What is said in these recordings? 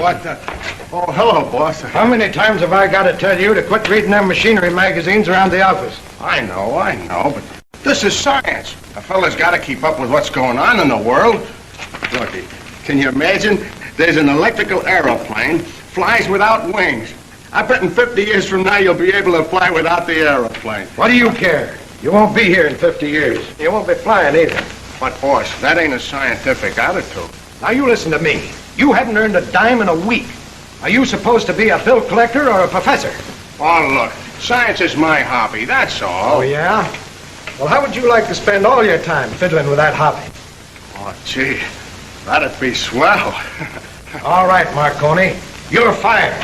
What the? Oh, hello, boss. How many times have I got to tell you to quit reading them machinery magazines around the office? I know, but this is science. A fella's got to keep up with what's going on in the world. Look, can you imagine? There's an electrical aeroplane, flies without wings. I bet in 50 years from now you'll be able to fly without the aeroplane. What do you care? You won't be here in 50 years. You won't be flying either. But, boss, that ain't a scientific attitude. Now, you listen to me. You haven't earned a dime in a week. Are you supposed to be a bill collector or a professor? Oh, look, science is my hobby, that's all. Oh, yeah? Well, how would you like to spend all your time fiddling with that hobby? Oh, gee, that'd be swell. All right, Marconi, you're fired.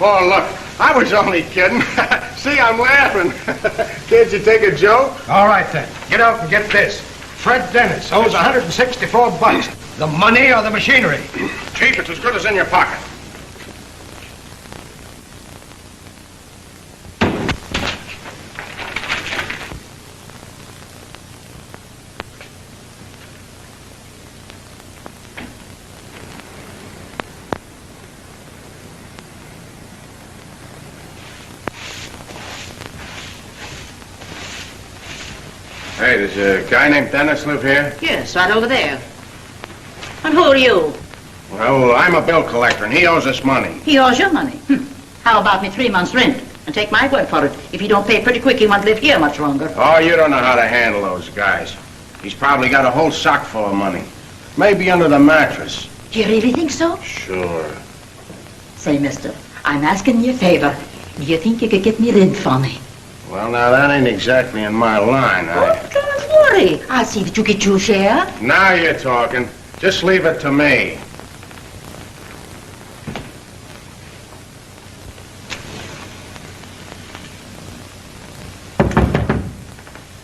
Oh, look, I was only kidding. See, I'm laughing. Can't you take a joke? All right, then. Get out and get this. Fred Dennis owes $164. The money or the machinery? Chief, it's as good as in your pocket. Hey, does a guy named Dennis live here? Yes, right over there. And who are you? Well, I'm a bill collector, and he owes us money. He owes you money. How about me 3 months' rent? And take my word for it. If you don't pay pretty quick, he won't live here much longer. Oh, you don't know how to handle those guys. He's probably got a whole sock full of money. Maybe under the mattress. Do you really think so? Sure. Say, mister, I'm asking you a favor. Do you think you could get me rent for me? Well, now, that ain't exactly in my line. Oh, don't worry. I'll see that you get your share. Now you're talking. Just leave it to me.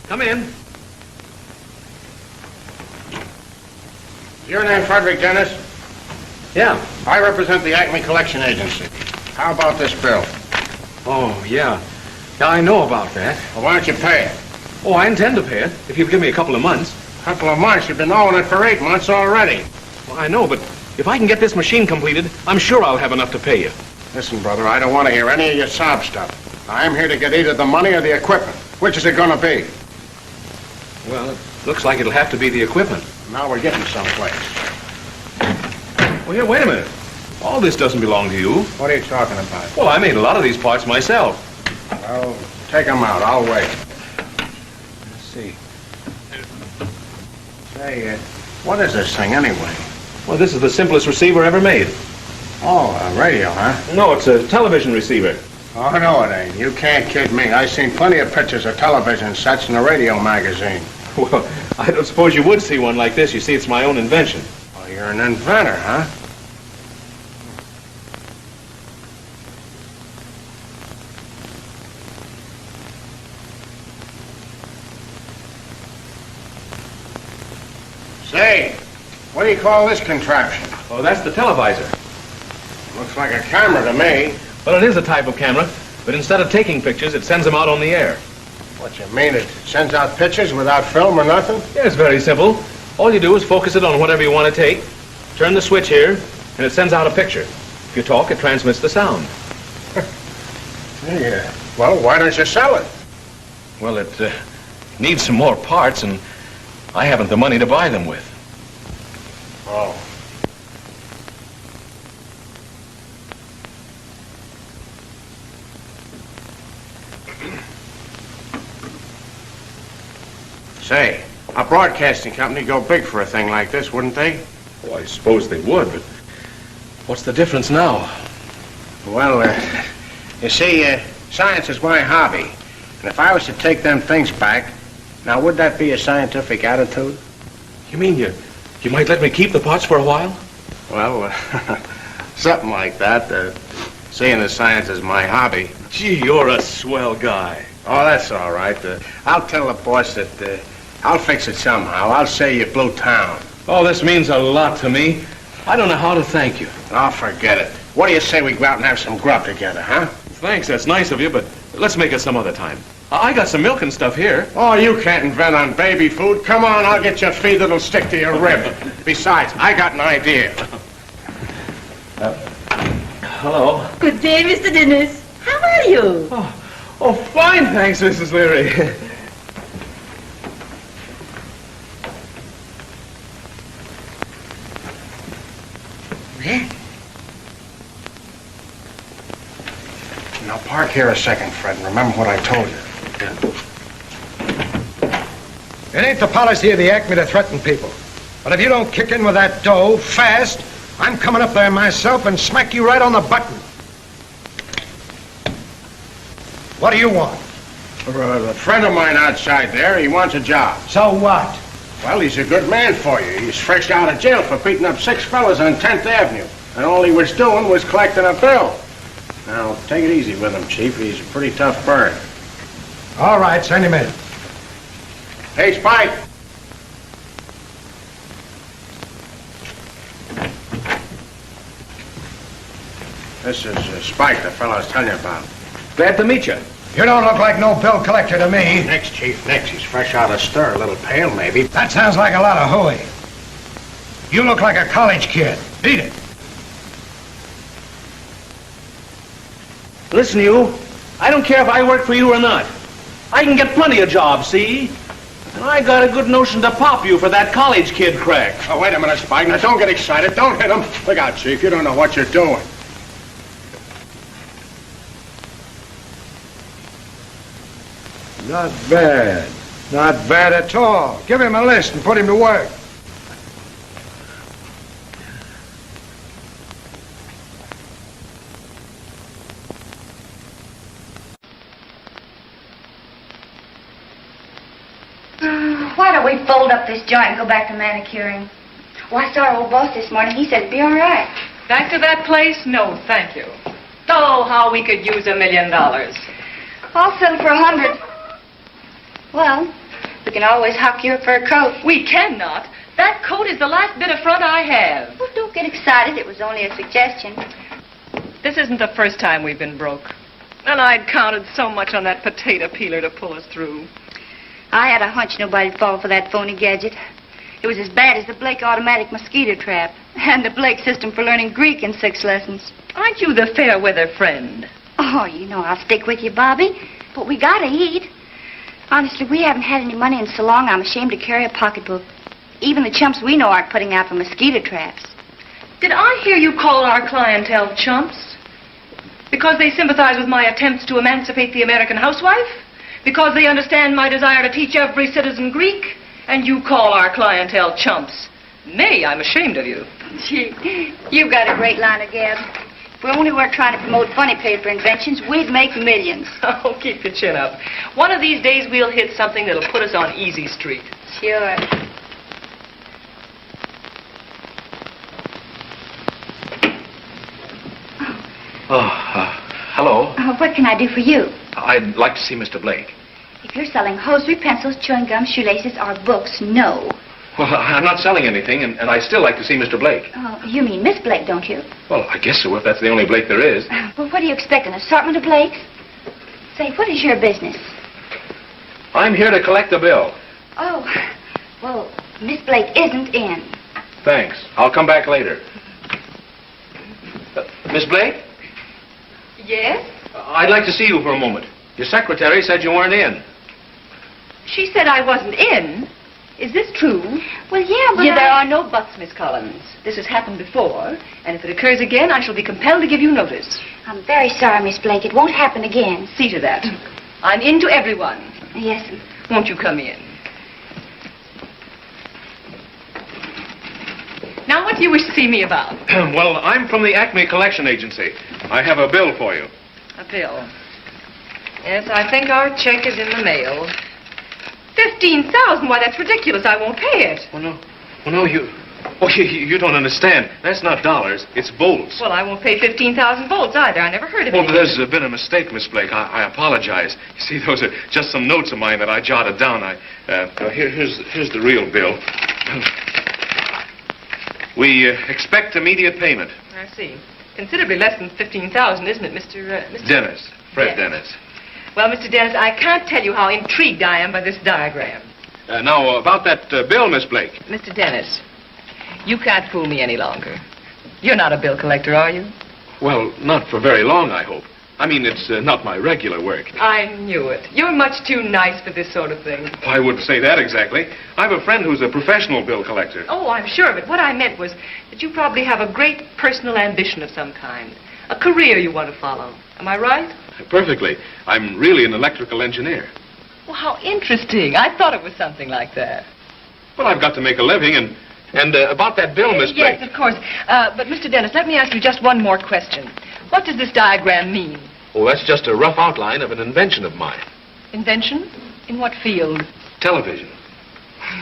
Come in. Is your name Frederick Dennis? Yeah. I represent the Acme Collection Agency. How about this bill? Oh, yeah. Yeah, I know about that. Well, why don't you pay it? Oh, I intend to pay it, if you'll give me a couple of months. A couple of months? You've been owing it for 8 months already. Well, I know, but if I can get this machine completed, I'm sure I'll have enough to pay you. Listen, brother, I don't want to hear any of your sob stuff. I'm here to get either the money or the equipment. Which is it going to be? Well, it looks like it'll have to be the equipment. Now we're getting someplace. Well, here, wait a minute. All this doesn't belong to you. What are you talking about? Well, I made a lot of these parts myself. Well, take them out. I'll wait. Let's see. Say, what is this thing anyway? Well, this is the simplest receiver ever made. Oh, a radio, huh? No, it's a television receiver. Oh, no, it ain't. You can't kid me. I've seen plenty of pictures of television sets in a radio magazine. Well, I don't suppose you would see one like this. You see, it's my own invention. Oh, you're an inventor, huh? Say, what do you call this contraption? Oh, that's the televisor. Looks like a camera to me. Well, it is a type of camera, but instead of taking pictures, it sends them out on the air. What you mean? It sends out pictures without film or nothing? Yeah, it's very simple. All you do is focus it on whatever you want to take, turn the switch here, and it sends out a picture. If you talk, it transmits the sound. Yeah. Well, why don't you sell it? Well, it needs some more parts, and I haven't the money to buy them with. Oh. Say, a broadcasting company go big for a thing like this, wouldn't they? Oh, I suppose they would, but what's the difference now? Well, you see, science is my hobby. And if I was to take them things back, now would that be a scientific attitude? You mean you might let me keep the parts for a while? Well, something like that. Seeing as science is my hobby. Gee, you're a swell guy. Oh, that's all right. I'll tell the boss that I'll fix it somehow. I'll say you blew town. Oh, this means a lot to me. I don't know how to thank you. Oh, forget it. What do you say we go out and have some grub together, huh? Thanks, that's nice of you, but let's make it some other time. I got some milk and stuff here. Oh, you can't invent on baby food. Come on, I'll get you a feed that'll stick to your rib. Besides, I got an idea. hello. Good day, Mr. Dennis. How are you? Oh, fine, thanks, Mrs. Leary. Now, park here a second, Fred, and remember what I told you. It ain't the policy of the Acme to threaten people. But if you don't kick in with that dough fast, I'm coming up there myself and smack you right on the button. What do you want? A friend of mine outside there, he wants a job. So what? Well, he's a good man for you. He's fresh out of jail for beating up 6 fellas on 10th Avenue. And all he was doing was collecting a bill. Now, take it easy with him, Chief. He's a pretty tough bird. All right, send him in. Hey, Spike. This is Spike, the fellow I was telling you about. Glad to meet you. You don't look like no bill collector to me. Next, Chief, next. He's fresh out of stir, a little pale, maybe. That sounds like a lot of hooey. You look like a college kid. Beat it. Listen, you. I don't care if I work for you or not. I can get plenty of jobs, see? And I got a good notion to pop you for that college kid crack. Oh, wait a minute, Spike. Now, don't get excited. Don't hit him. Look out, Chief. You don't know what you're doing. Not bad. Not bad at all. Give him a list and put him to work. Why don't we fold up this joint and go back to manicuring? Well, I saw our old boss this morning. He said it'd be all right. Back to that place? No, thank you. Oh, how we could use $1 million. I'll settle for 100. Well, we can always huck your fur coat. We cannot. That coat is the last bit of front I have. Well, don't get excited. It was only a suggestion. This isn't the first time we've been broke. And I'd counted so much on that potato peeler to pull us through. I had a hunch nobody'd fall for that phony gadget. It was as bad as the Blake automatic mosquito trap and the Blake system for learning Greek in 6 lessons. Aren't you the fair weather friend? Oh, you know I'll stick with you, Bobby. But we gotta eat. Honestly, we haven't had any money in so long, I'm ashamed to carry a pocketbook. Even the chumps we know aren't putting out for mosquito traps. Did I hear you call our clientele chumps? Because they sympathize with my attempts to emancipate the American housewife? Because they understand my desire to teach every citizen Greek? And you call our clientele chumps? Nay, I'm ashamed of you. Gee, you've got a great line of gab. If we only weren't trying to promote funny paper inventions, we'd make millions. Oh, keep your chin up. One of these days we'll hit something that'll put us on easy street. Sure. Hello. What can I do for you? I'd like to see Mr. Blake. If you're selling hosiery, pencils, chewing gum, shoelaces, or books, no. Well, I'm not selling anything, and I'd still like to see Mr. Blake. Oh, you mean Miss Blake, don't you? Well, I guess so, if that's the only Blake there is. Well, what do you expect, an assortment of Blakes? Say, what is your business? I'm here to collect the bill. Oh, well, Miss Blake isn't in. Thanks. I'll come back later. Miss Blake? Yes? I'd like to see you for a moment. Your secretary said you weren't in. She said I wasn't in. Is this true? Well, yeah, but There are no buts, Miss Collins. This has happened before, and if it occurs again, I shall be compelled to give you notice. I'm very sorry, Miss Blake. It won't happen again. See to that. I'm in to everyone. Yes, sir. Won't you come in? Now, what do you wish to see me about? Well, I'm from the Acme Collection Agency. I have a bill for you. A bill. Yes, I think our check is in the mail. 15,000? Why, that's ridiculous. I won't pay it. You don't understand. That's not dollars. It's volts. Well, I won't pay 15,000 volts either. I never heard of it. Well, there's been a mistake, Miss Blake. I apologize. You see, those are just some notes of mine that I jotted down. Here's the real bill. We expect immediate payment. I see. Considerably less than 15,000, isn't it, Mr. Dennis. Fred Yes. Dennis. Well, Mr. Dennis, I can't tell you how intrigued I am by this diagram. Now, about that bill, Miss Blake. Mr. Dennis, you can't fool me any longer. You're not a bill collector, are you? Well, not for very long, I hope. I mean, it's not my regular work. I knew it. You're much too nice for this sort of thing. I wouldn't say that exactly. I have a friend who's a professional bill collector. Oh, I'm sure of it. What I meant was that you probably have a great personal ambition of some kind. A career you want to follow. Am I right? Perfectly. I'm really an electrical engineer. Well, how interesting. I thought it was something like that. Well, I've got to make a living, and about that bill, Miss Blake. Yes, of course. But, Mr. Dennis, let me ask you just one more question. What does this diagram mean? Oh, that's just a rough outline of an invention of mine. Invention? In what field? Television.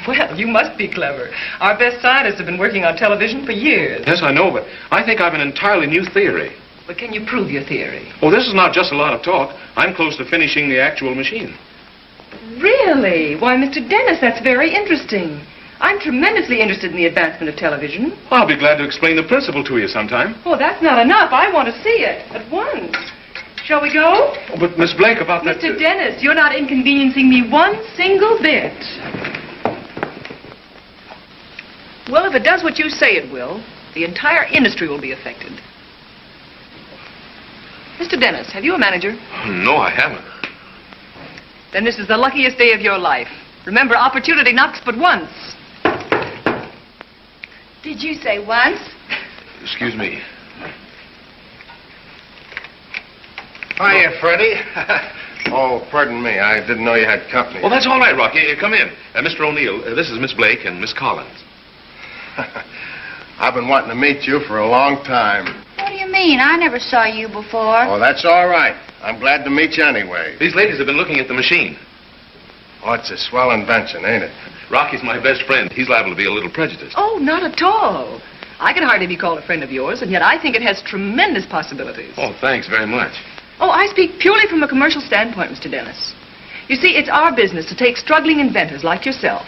Well, you must be clever. Our best scientists have been working on television for years. Yes, I know, but I think I've an entirely new theory. But can you prove your theory? Oh, this is not just a lot of talk. I'm close to finishing the actual machine. Really? Why, Mr. Dennis, that's very interesting. I'm tremendously interested in the advancement of television. I'll be glad to explain the principle to you sometime. Oh, that's not enough. I want to see it at once. Shall we go? Oh, but Miss Blake, about that... Mr. Dennis, you're not inconveniencing me one single bit. Well, if it does what you say it will, the entire industry will be affected. Mr. Dennis, have you a manager? No, I haven't. Then this is the luckiest day of your life. Remember, opportunity knocks but once. Did you say once? Excuse me. Hiya, Freddie. Oh, pardon me. I didn't know you had company. Well, that's all right, Rocky. Come in. Mr. O'Neill, this is Miss Blake and Miss Collins. I've been wanting to meet you for a long time. What do you mean? I never saw you before. Oh, that's all right. I'm glad to meet you anyway. These ladies have been looking at the machine. Oh, it's a swell invention, ain't it? Rocky's my best friend. He's liable to be a little prejudiced. Oh, not at all. I can hardly be called a friend of yours, and yet I think it has tremendous possibilities. Oh, thanks very much. Oh, I speak purely from a commercial standpoint, Mr. Dennis. You see, it's our business to take struggling inventors like yourself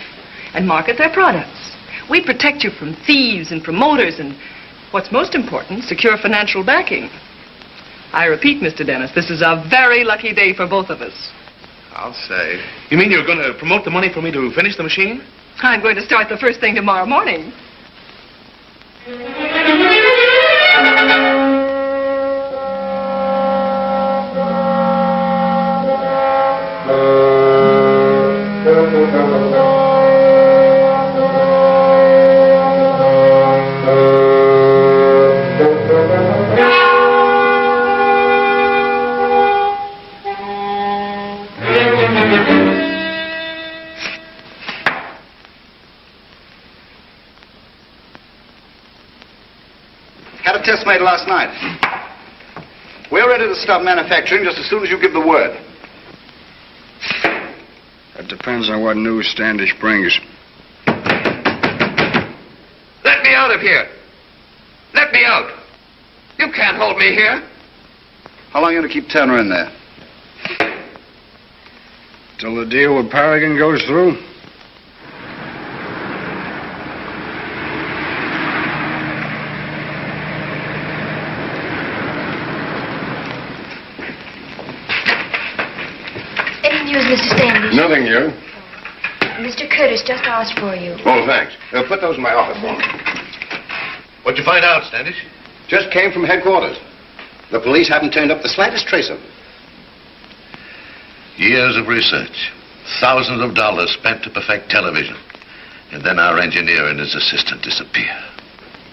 and market their products. We protect you from thieves and promoters and, what's most important, secure financial backing. I repeat, Mr. Dennis, this is a very lucky day for both of us. I'll say. You mean you're going to promote the money for me to finish the machine? I'm going to start the first thing tomorrow morning. Had a test made last night. We're ready to start manufacturing just as soon as you give the word. That depends on what news Standish brings. Let me out of here. Let me out. You can't hold me here. How long are you going to keep Turner in there? Till the deal with Paragon goes through? Any news, Mr. Standish? Nothing new. Mr. Curtis just asked for you. Oh, thanks. Put those in my office for me. What'd you find out, Standish? Just came from headquarters. The police haven't turned up the slightest trace of him. Years of research. Thousands of dollars spent to perfect television. And then our engineer and his assistant disappear.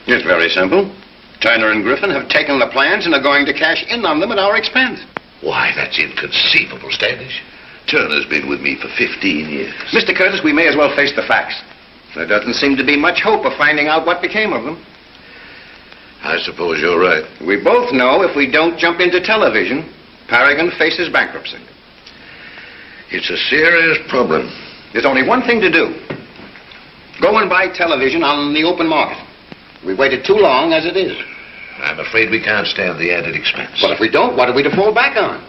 It's very simple. Turner and Griffin have taken the plans and are going to cash in on them at our expense. Why, that's inconceivable, Standish. Turner's been with me for 15 years. Mr. Curtis, we may as well face the facts. There doesn't seem to be much hope of finding out what became of them. I suppose you're right. We both know if we don't jump into television, Paragon faces bankruptcy. It's a serious problem. There's only one thing to do. Go and buy television on the open market. We've waited too long as it is. I'm afraid we can't stand the added expense. But if we don't, what are we to fall back on?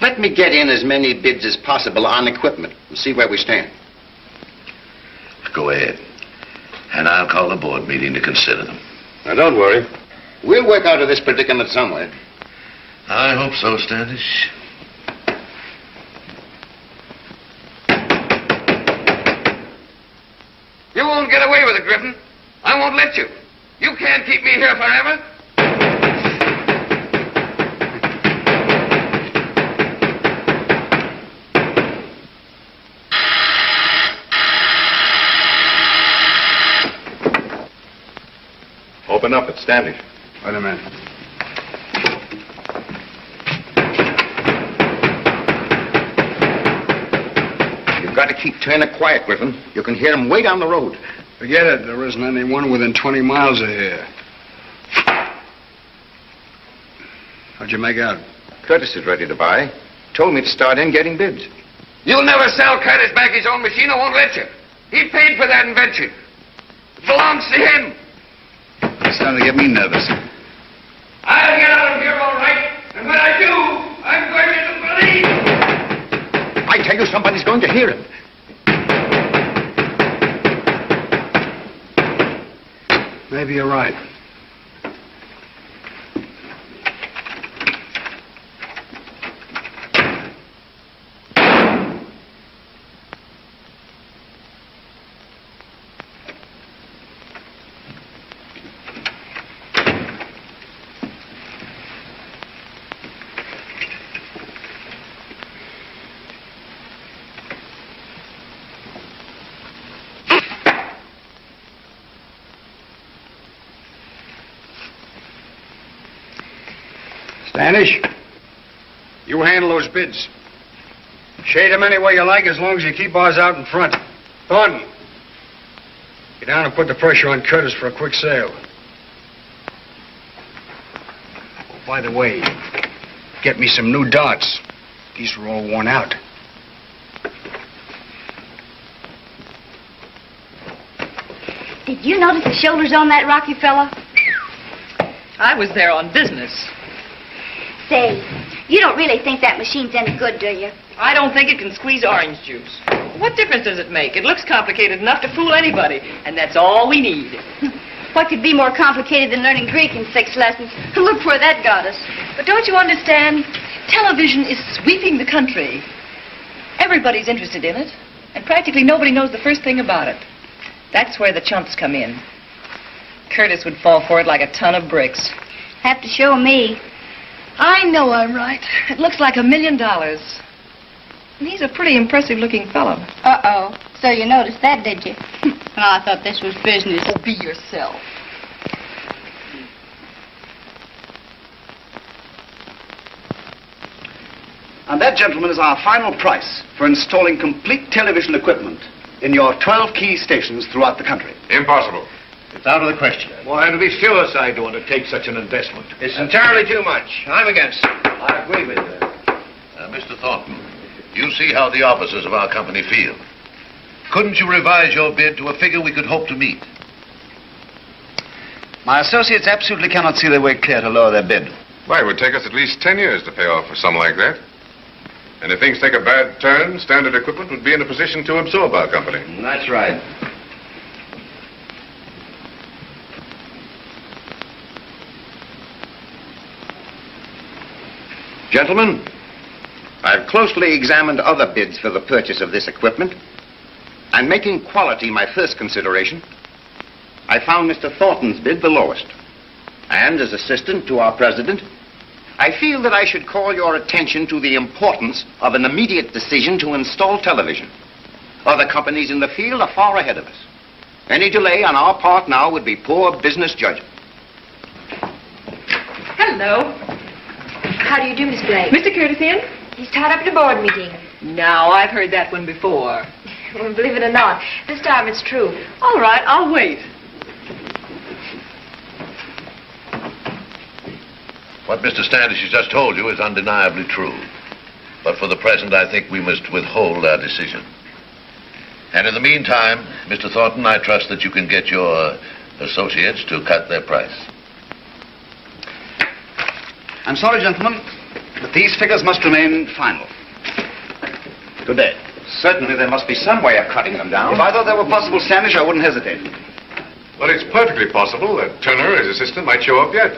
Let me get in as many bids as possible on equipment and see where we stand. Go ahead. And I'll call a board meeting to consider them. Now, don't worry. We'll work out of this predicament some way. I hope so, Standish. You won't get away with it, Griffin. I won't let you. You can't keep me here forever. open up at Standish. Wait a minute. You've got to keep turning quiet, Griffin. You can hear him way down the road. Forget it. There isn't anyone within 20 miles of here. How'd you make out? Curtis is ready to buy. Told me to start in getting bids. You'll never sell Curtis back his own machine. I won't let you. He paid for that invention. It belongs to him. It's starting to get me nervous. I'll get out of here all right. And when I do, I'm going to believe. I tell you, somebody's going to hear him. Maybe you're right. Standish, you handle those bids. Shade them any way you like as long as you keep ours out in front. Thornton, get down and put the pressure on Curtis for a quick sale. Oh, by the way, get me some new darts. These are all worn out. Did you notice the shoulders on that Rocky fella? I was there on business. Say, you don't really think that machine's any good, do you? I don't think it can squeeze orange juice. What difference does it make? It looks complicated enough to fool anybody, and that's all we need. What could be more complicated than learning Greek in 6 lessons? Look where that got us. But don't you understand? Television is sweeping the country. Everybody's interested in it, and practically nobody knows the first thing about it. That's where the chumps come in. Curtis would fall for it like a ton of bricks. Have to show me. I know I'm right. It looks like $1 million. And he's a pretty impressive-looking fellow. Uh-oh. So you noticed that, did you? I thought this was business. Oh, be yourself. And that, gentlemen, is our final price for installing complete television equipment in your 12 key stations throughout the country. Impossible. It's out of the question. Why, it'll be suicide to undertake such an investment. It's entirely too much. I'm against it. I agree with you. Mr. Thornton, you see how the officers of our company feel. Couldn't you revise your bid to a figure we could hope to meet? My associates absolutely cannot see their way clear to lower their bid. Why, it would take us at least 10 years to pay off for something like that. And if things take a bad turn, Standard Equipment would be in a position to absorb our company. That's right. Gentlemen, I've closely examined other bids for the purchase of this equipment, and making quality my first consideration, I found Mr. Thornton's bid the lowest. And as assistant to our president, I feel that I should call your attention to the importance of an immediate decision to install television. Other companies in the field are far ahead of us. Any delay on our part now would be poor business judgment. Hello. How do you do, Miss Blake? Mr. Curtis in? He's tied up at a board meeting. Now, I've heard that one before. Well, believe it or not, this time it's true. All right, I'll wait. What Mr. Standish has just told you is undeniably true. But for the present, I think we must withhold our decision. And in the meantime, Mr. Thornton, I trust that you can get your associates to cut their price. I'm sorry, gentlemen, but these figures must remain final. Good day. Certainly there must be some way of cutting them down. If I thought that were possible, Standish, I wouldn't hesitate. Well, it's perfectly possible that Turner, his assistant, might show up yet.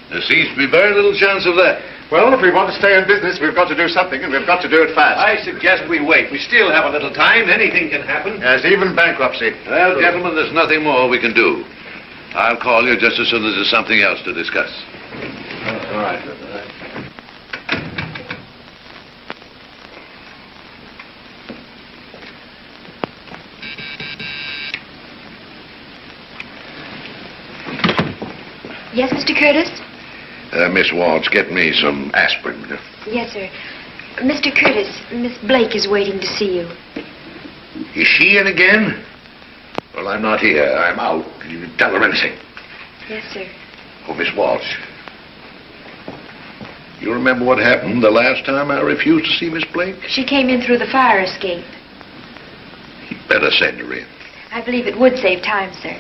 There seems to be very little chance of that. Well, if we want to stay in business, we've got to do something, and we've got to do it fast. I suggest we wait. We still have a little time. Anything can happen. Yes, even bankruptcy. Well, gentlemen, there's nothing more we can do. I'll call you just as soon as there's something else to discuss. All right. Yes, Mr. Curtis? Miss Waltz, get me some aspirin. Yes, sir. Mr. Curtis, Miss Blake is waiting to see you. Is she in again? Well, I'm not here. I'm out. You tell her anything. Yes, sir. Oh, Miss Waltz. You remember what happened the last time I refused to see Miss Blake? She came in through the fire escape. You'd better send her in. I believe it would save time, sir.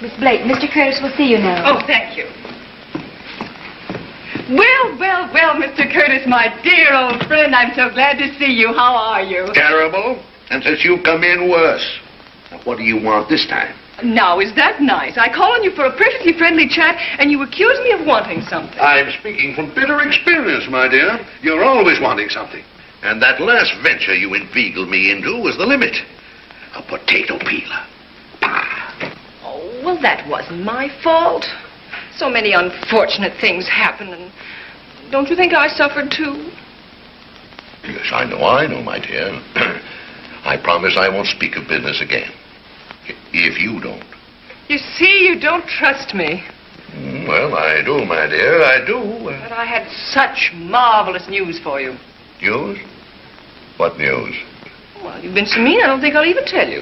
Miss Blake, Mr. Curtis will see you now. Oh, thank you. Well, Mr. Curtis, my dear old friend, I'm so glad to see you. How are you? Terrible. And since you've come in, worse. Now, what do you want this time? Now, is that nice? I call on you for a perfectly friendly chat, and you accuse me of wanting something. I'm speaking from bitter experience, my dear. You're always wanting something. And that last venture you inveigled me into was the limit. A potato peeler. Bah! Oh, well, that wasn't my fault. So many unfortunate things happen, and don't you think I suffered too? Yes, I know, my dear. I promise I won't speak of business again. If you don't. You see, you don't trust me. Well, I do, my dear, I do. But I had such marvelous news for you. News? What news? Well, you've been so mean, I don't think I'll even tell you.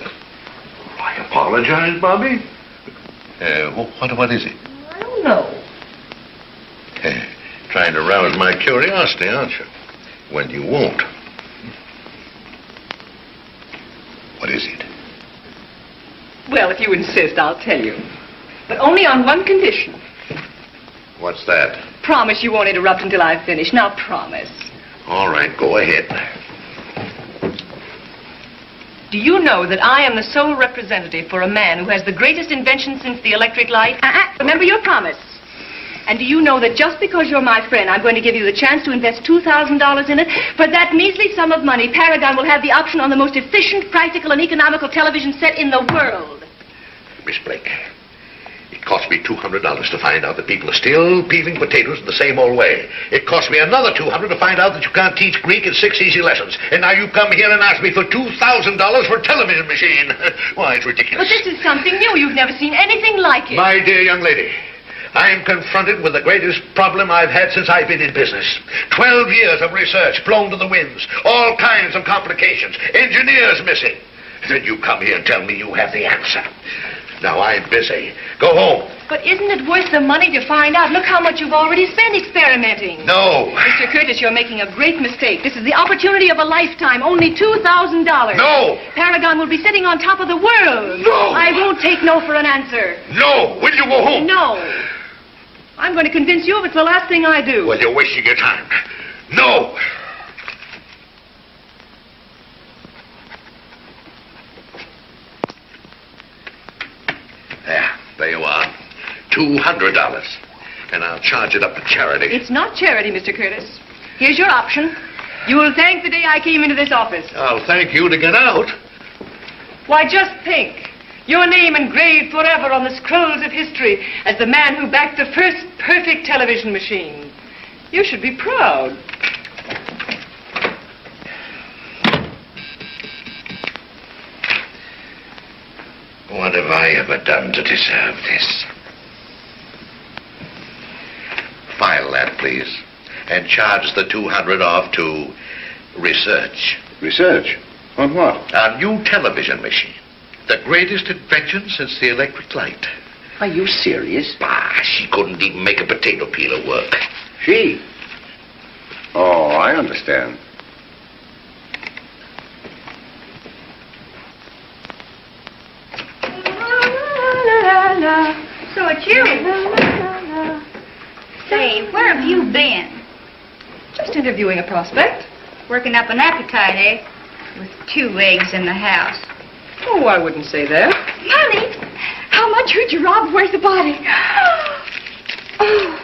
I apologize, Bobby. What is it? I don't know. Trying to rouse my curiosity, aren't you? When you won't. What is it? Well, if you insist, I'll tell you. But only on one condition. What's that? Promise you won't interrupt until I've finished. Now, promise. All right, go ahead. Do you know that I am the sole representative for a man who has the greatest invention since the electric light? Remember your promise. And do you know that just because you're my friend, I'm going to give you the chance to invest $2,000 in it? For that measly sum of money, Paragon will have the option on the most efficient, practical, and economical television set in the world. Miss Blake, it cost me $200 to find out that people are still peeling potatoes in the same old way. It cost me another $200 to find out that you can't teach Greek in 6 easy lessons. And now you come here and ask me for $2,000 for a television machine. Why, it's ridiculous. But this is something new. You've never seen anything like it. My dear young lady, I'm confronted with the greatest problem I've had since I've been in business. 12 years of research blown to the winds. All kinds of complications. Engineers missing. Then you come here and tell me you have the answer. Now, I'm busy. Go home. But isn't it worth the money to find out? Look how much you've already spent experimenting. No. Mr. Curtis, you're making a great mistake. This is the opportunity of a lifetime. Only $2,000. No. Paragon will be sitting on top of the world. No. I won't take no for an answer. No. Will you go home? No. I'm going to convince you if it's the last thing I do. Well, you're wasting your time. No. There you are. $200. And I'll charge it up to charity. It's not charity, Mr. Curtis. Here's your option. You will thank the day I came into this office. I'll thank you to get out. Why, just think. Your name engraved forever on the scrolls of history as the man who backed the first perfect television machine. You should be proud. What have I ever done to deserve this? File that, please. And charge the $200 off to research. Research? On what? A new television machine. The greatest invention since the electric light. Are you serious? Bah, she couldn't even make a potato peeler work. She? Oh, I understand. So it's you. Say, where have you been? Just interviewing a prospect. Working up an appetite, eh? With 2 eggs in the house. Oh, I wouldn't say that. Money? How much would you rob worth a body? Oh,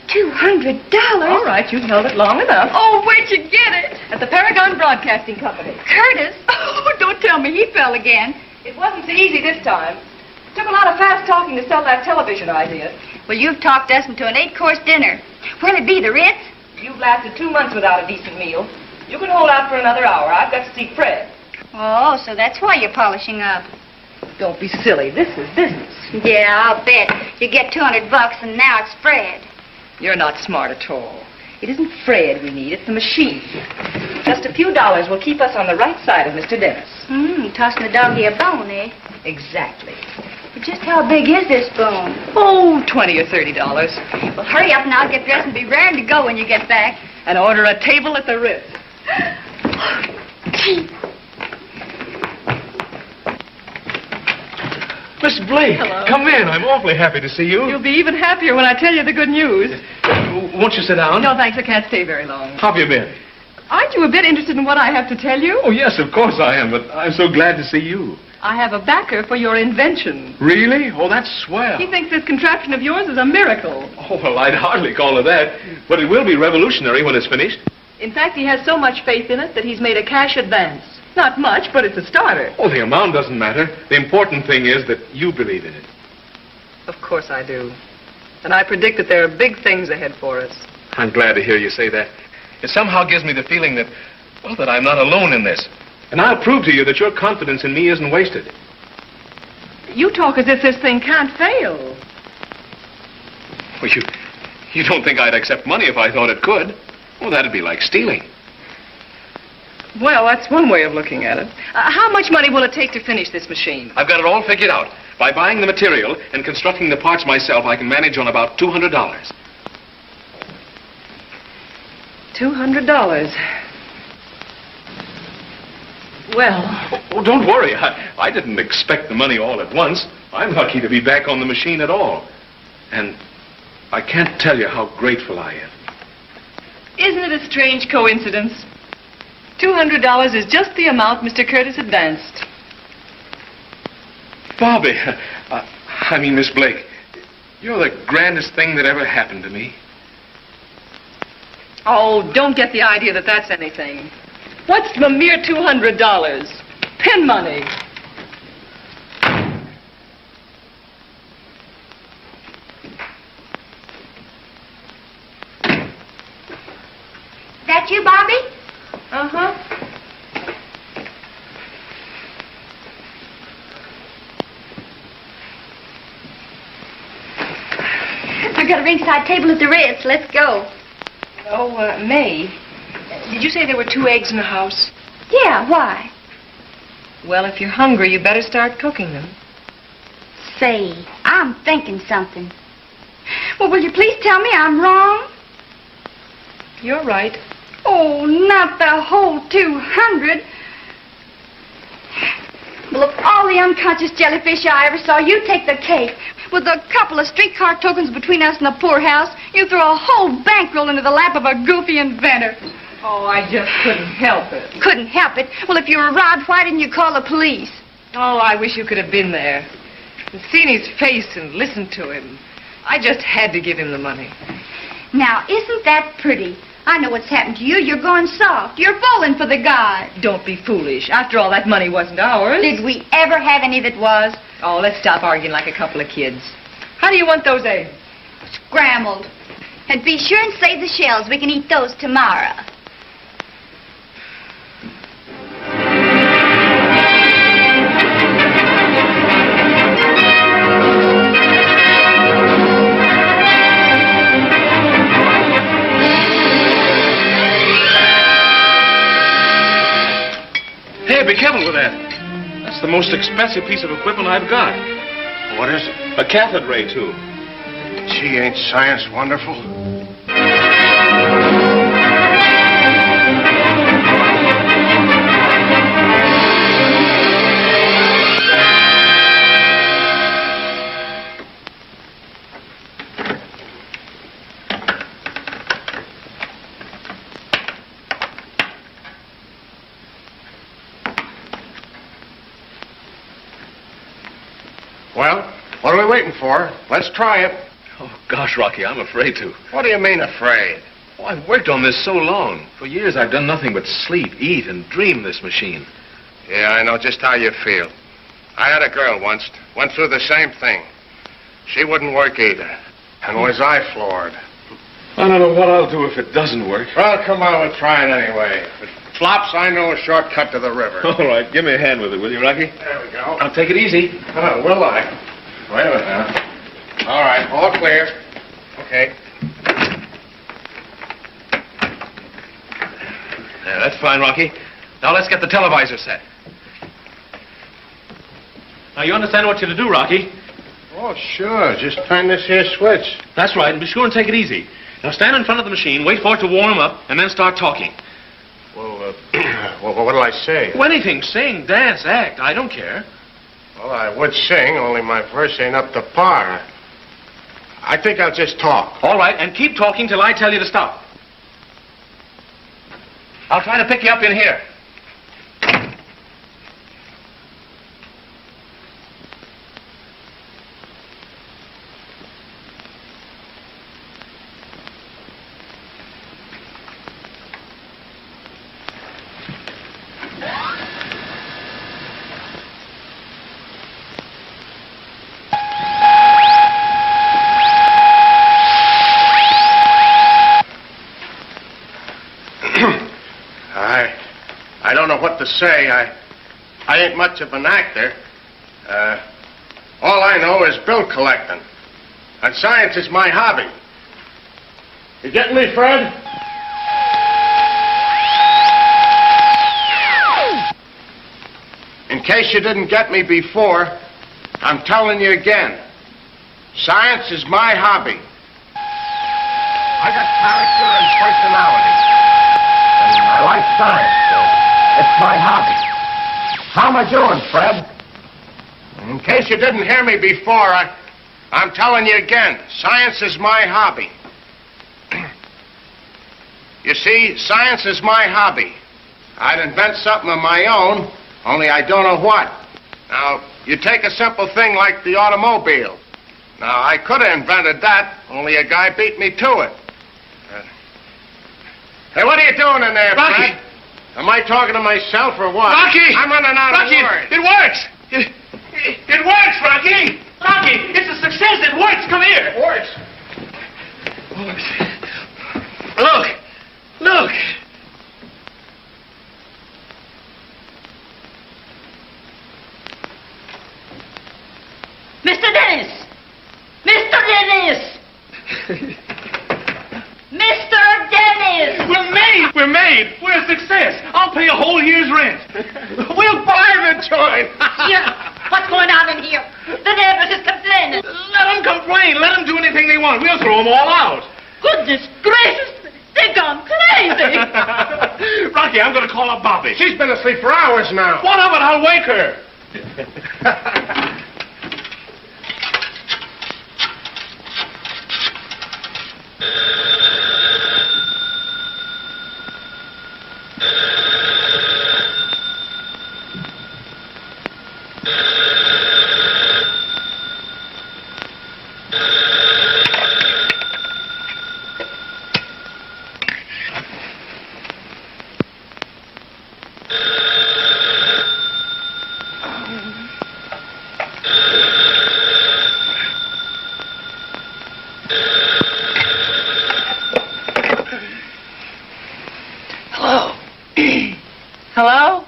$200. All right, you've held it long enough. Oh, where'd you get it? At the Paragon Broadcasting Company. Curtis? Oh, don't tell me he fell again. It wasn't so easy this time. It took a lot of fast talking to sell that television idea. Well, you've talked us into an 8-course dinner. When'll it be, the Ritz? You've lasted 2 months without a decent meal. You can hold out for another hour. I've got to see Fred. Oh, so that's why you're polishing up. Don't be silly. This is business. Yeah, I'll bet. You get $200 and now it's Fred. You're not smart at all. It isn't Fred we need, it's the machine. Just a few dollars will keep us on the right side of Mr. Dennis. Tossing the doggy a bone, eh? Exactly. But just how big is this bone? Oh, $20 or $30. Well, hurry up and I'll get dressed and be raring to go when you get back. And order a table at the Ritz. Miss Blake, Hello. come in. I'm awfully happy to see you. You'll be even happier when I tell you the good news. Won't you sit down? No, thanks. I can't stay very long. How have you been? Aren't you a bit interested in what I have to tell you? Oh, yes, of course I am, but I'm so glad to see you. I have a backer for your invention. Really? Oh, that's swell. He thinks this contraption of yours is a miracle. Oh, well, I'd hardly call it that, but it will be revolutionary when it's finished. In fact, he has so much faith in it that he's made a cash advance. Not much, but it's a starter. Oh, the amount doesn't matter. The important thing is that you believe in it. Of course I do. And I predict that there are big things ahead for us. I'm glad to hear you say that. It somehow gives me the feeling that, well, that I'm not alone in this. And I'll prove to you that your confidence in me isn't wasted. You talk as if this thing can't fail. Well, you don't think I'd accept money if I thought it could? Well, that'd be like stealing. Well, that's one way of looking at it. How much money will it take to finish this machine? I've got it all figured out. By buying the material and constructing the parts myself, I can manage on about $200. $200. Well... Oh, don't worry. I didn't expect the money all at once. I'm lucky to be back on the machine at all. And I can't tell you how grateful I am. Isn't it a strange coincidence? $200 is just the amount Mr. Curtis advanced. Bobby, I mean, Miss Blake, you're the grandest thing that ever happened to me. Oh, don't get the idea that that's anything. What's the mere $200? Pin money. That you, Bobby? Uh-huh. I've got a ringside table at the Ritz. Let's go. Oh, May, did you say there were 2 eggs in the house? Yeah, why? Well, if you're hungry, you better start cooking them. Say, I'm thinking something. Well, will you please tell me I'm wrong? You're right. Oh, not the whole 200. Well, of all the unconscious jellyfish I ever saw, you take the cake. With a couple of streetcar tokens between us and the poorhouse, you throw a whole bankroll into the lap of a goofy inventor. Oh, I just couldn't help it. Couldn't help it. Well, if you were robbed, why didn't you call the police? Oh, I wish you could have been there. And seen his face and listened to him. I just had to give him the money. Now, isn't that pretty? I know what's happened to you. You're going soft. You're falling for the guy. Don't be foolish. After all, that money wasn't ours. Did we ever have any that was? Oh, let's stop arguing like a couple of kids. How do you want those eggs? Scrambled. And be sure and save the shells. We can eat those tomorrow. Hey, be careful with that. That's the most expensive piece of equipment I've got. What is it? A cathode ray tube. Gee, ain't science wonderful? Well, what are we waiting for? Let's try it. Oh, gosh, Rocky, I'm afraid to. What do you mean, afraid? Oh, I've worked on this so long. For years, I've done nothing but sleep, eat, and dream this machine. Yeah, I know just how you feel. I had a girl once, went through the same thing. She wouldn't work either. And was I floored? I don't know what I'll do if it doesn't work. Well, come on, we'll try it anyway. If it flops, I know a shortcut to the river. All right, give me a hand with it, will you, Rocky? There we go. I'll take it easy. Oh, will I? Wait a minute now. All right, all clear. Okay. Yeah, that's fine, Rocky. Now let's get the televisor set. Now, you understand what you're to do, Rocky? Oh, sure. Just turn this here switch. That's right, and be sure and take it easy. Now, stand in front of the machine, wait for it to warm up, and then start talking. Well, what'll I say? Well, anything. Sing, dance, act. I don't care. Well, I would sing, only my verse ain't up to par. I think I'll just talk. All right, and keep talking till I tell you to stop. I'll try to pick you up in here. I don't know what to say. I ain't much of an actor. All I know is bill collecting. And science is my hobby. You getting me, Fred? In case you didn't get me before, I'm telling you again. Science is my hobby. I got character and personality. And I like science. It's my hobby. How am I doing, Fred? In case you didn't hear me before, I'm telling you again. Science is my hobby. You see, science is my hobby. I'd invent something of my own, only I don't know what. Now, you take a simple thing like the automobile. Now, I could have invented that, only a guy beat me to it. Hey, what are you doing in there, Rocky! Fred? Am I talking to myself or what? Rocky! I'm running out Rocky, of words. it works! It works, Rocky! Rocky, it's a success! It works! Come here! It works. Look! Look! Mr. Dennis! Mr. Dennis! Mr. Dennis! We're made! We're made! We're a success! I'll pay a whole year's rent! We'll buy the joint! Yeah, what's going on in here? The neighbors is complaining. Let them complain! Let them do anything they want! We'll throw them all out! Goodness gracious! They've gone crazy! Rocky, I'm going to call up Bobby. She's been asleep for hours now. What of it? I'll wake her! Hello?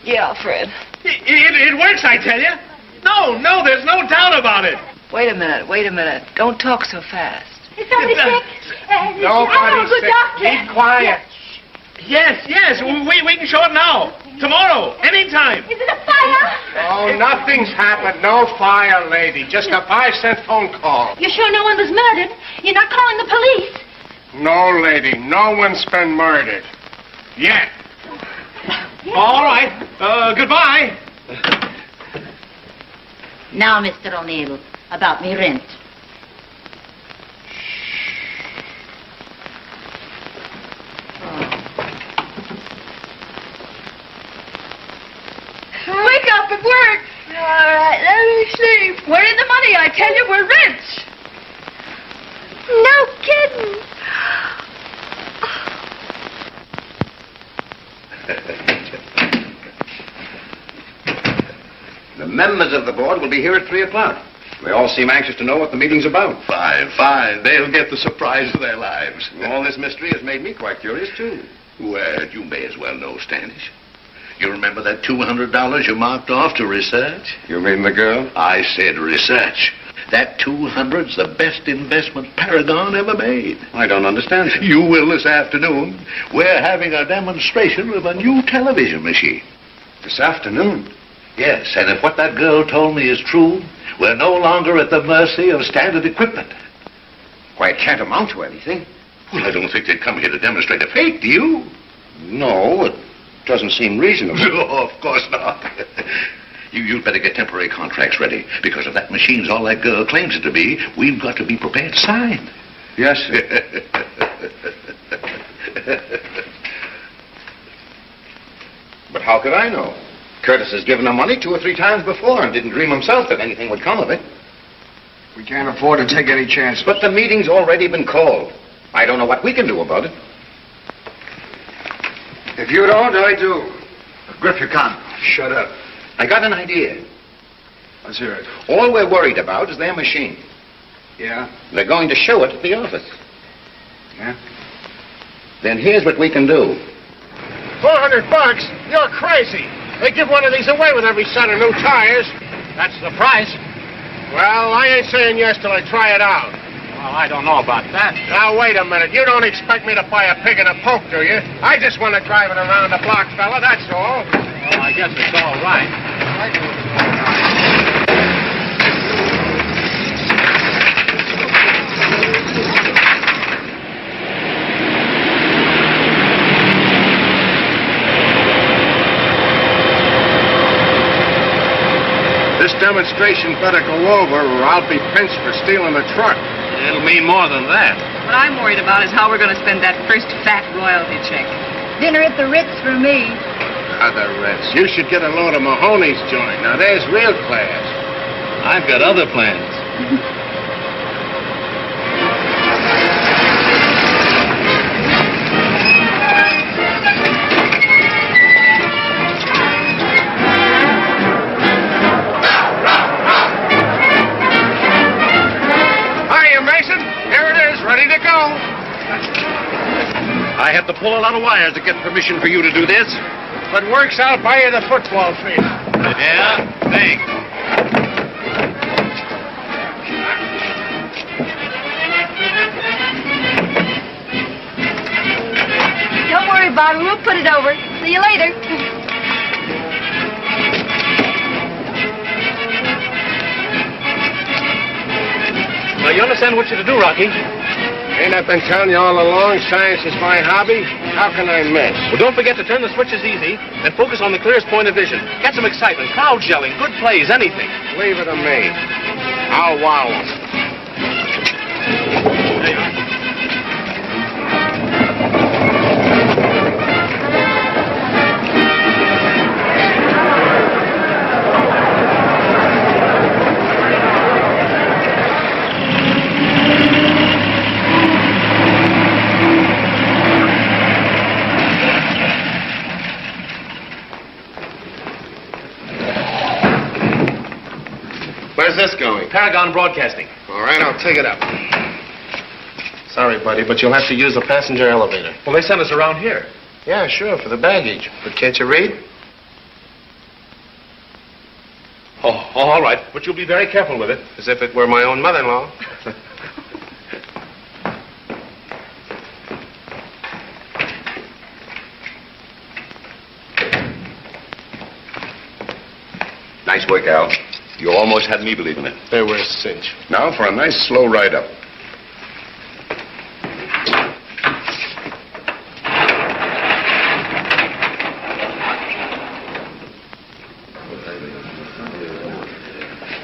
Yeah, Fred. It works, I tell you. No, there's no doubt about it. Wait a minute. Don't talk so fast. Is somebody sick? Nobody's sick. Keep quiet. Yes, we can show it now. Tomorrow, anytime. Is it a fire? Oh, nothing's happened. No fire, lady. Just a 5-cent phone call. You're sure no one was murdered? You're not calling the police? No, lady. No one's been murdered. Yet. All right. Goodbye. Now, Mr. O'Neill, about me rent. Wake up, it works. All right, let me sleep. Where is the money? I tell you, we're rich. No kidding. The members of the board will be here at 3 o'clock. They all seem anxious to know what the meeting's about. Fine, fine. They'll get the surprise of their lives. All this mystery has made me quite curious, too. Well, you may as well know, Standish. You remember that $200 you marked off to research? You mean the girl? I said research. That 200's the best investment Paragon ever made. I don't understand, sir. You will this afternoon. We're having a demonstration of a new television machine. This afternoon? Yes, and if what that girl told me is true, we're no longer at the mercy of standard equipment. Why, it can't amount to anything. Well, I don't think they'd come here to demonstrate a fake, do you? No, it doesn't seem reasonable. No, of course not. You'd better get temporary contracts ready, because if that machine's all that girl claims it to be, we've got to be prepared to sign. Yes, sir. But how could I know? Curtis has given her money 2 or 3 times before and didn't dream himself that anything would come of it. We can't afford to take any chances. But the meeting's already been called. I don't know what we can do about it. If you don't, I do. Griff, you can't. Shut up. I got an idea. Let's hear it. All we're worried about is their machine. Yeah? They're going to show it at the office. Yeah? Then here's what we can do. $400? You're crazy. They give one of these away with every set of new tires. That's the price. Well, I ain't saying yes till I try it out. Well, I don't know about that. Now, wait a minute. You don't expect me to buy a pig in a poke, do you? I just want to drive it around the block, fella, that's all. Well, I guess it's all right. This demonstration better go over or I'll be pinched for stealing the truck. It'll mean more than that. What I'm worried about is how we're going to spend that first fat royalty check. Dinner at the Ritz for me. Other Ritz. You should get a load of Mahoney's joint. Now, there's real class. I've got other plans. I have to pull a lot of wires to get permission for you to do this. If it works, I'll buy you the football field. Yeah? Thanks. Don't worry, Bobby. We'll put it over. See you later. Now, you understand what you're to do, Rocky? Ain't I been telling you all along science is my hobby? How can I miss? Well, don't forget to turn the switches easy and focus on the clearest point of vision. Get some excitement, crowd yelling, good plays, anything. Leave it to me. I'll wow 'em. There you are. Where's this going? Paragon Broadcasting. All right, I'll take it up. Sorry, buddy, but you'll have to use the passenger elevator. Well, they sent us around here. Yeah, sure, for the baggage. But can't you read? Oh, all right. But you'll be very careful with it. As if it were my own mother-in-law. Nice work, Al. You almost had me believing it. They were a cinch. Now for a nice slow ride up.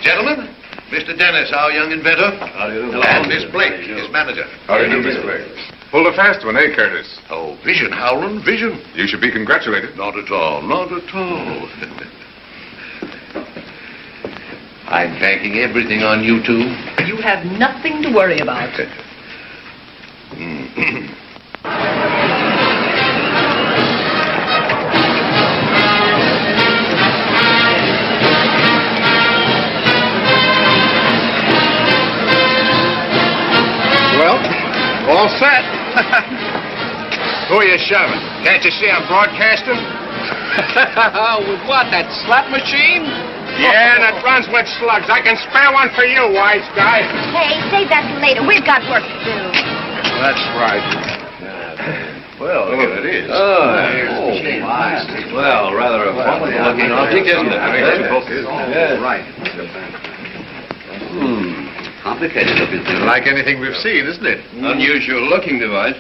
Gentlemen, Mr. Dennis, our young inventor. How do you do? And Miss Blake, his manager. How do you do, Miss Blake? Pulled a fast one, eh, Curtis? Oh, vision, Howland, vision. You should be congratulated. Not at all, not at all. I'm banking everything on you two. You have nothing to worry about. Who are you shoving? Can't you see I'm broadcasting? With what, that slot machine? Yeah, and it runs with slugs. I can spare one for you, wise guy. Hey, save that for later. We've got work to do. That's right. Well, here it is. Well, rather a funky-looking object, isn't it? Yeah, right. Complicated looking thing. Like anything we've seen, isn't it? Unusual looking device.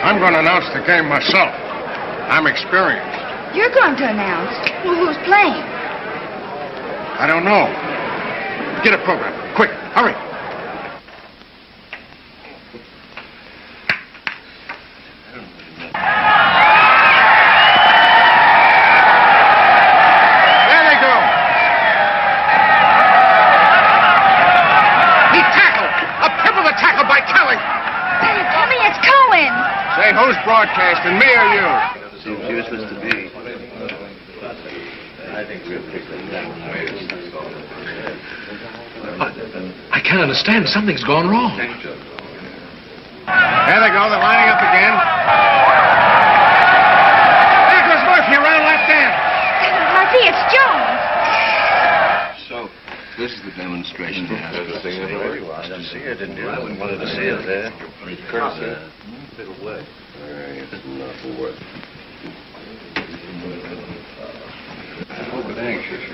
I'm going to announce the game myself. I'm experienced. You're going to announce. Well, who's playing? I don't know. Get a program. Quick, hurry. There they go. He tackled. A pip of a tackle by Kelly. Jimmy, it's Cohen. Say, who's broadcasting, me or you? Seems useless to be. I can't understand. Something's gone wrong. There they go. They're lining up again. There goes Murphy around left end. Murphy, it's Jones. So, this is the demonstration. I didn't see her, didn't you? I wouldn't want to see her there.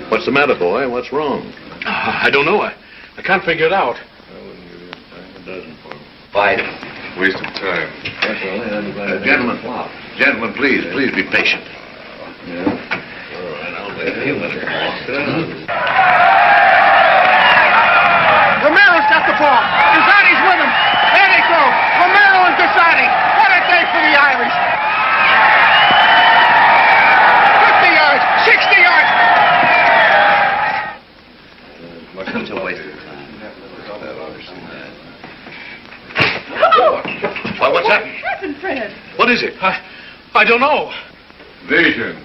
What's the matter, boy? What's wrong? I don't know. I can't figure it out. Fight. Waste of time. Gentlemen, please be patient. Romero's got the ball. Casati's with him. There they go. Romero and Casati. What a day for the Irish. 50 yards. 60 yards. Such a waste of time. Why, what's that? Happened, Fred? What is it? I don't know. Vision.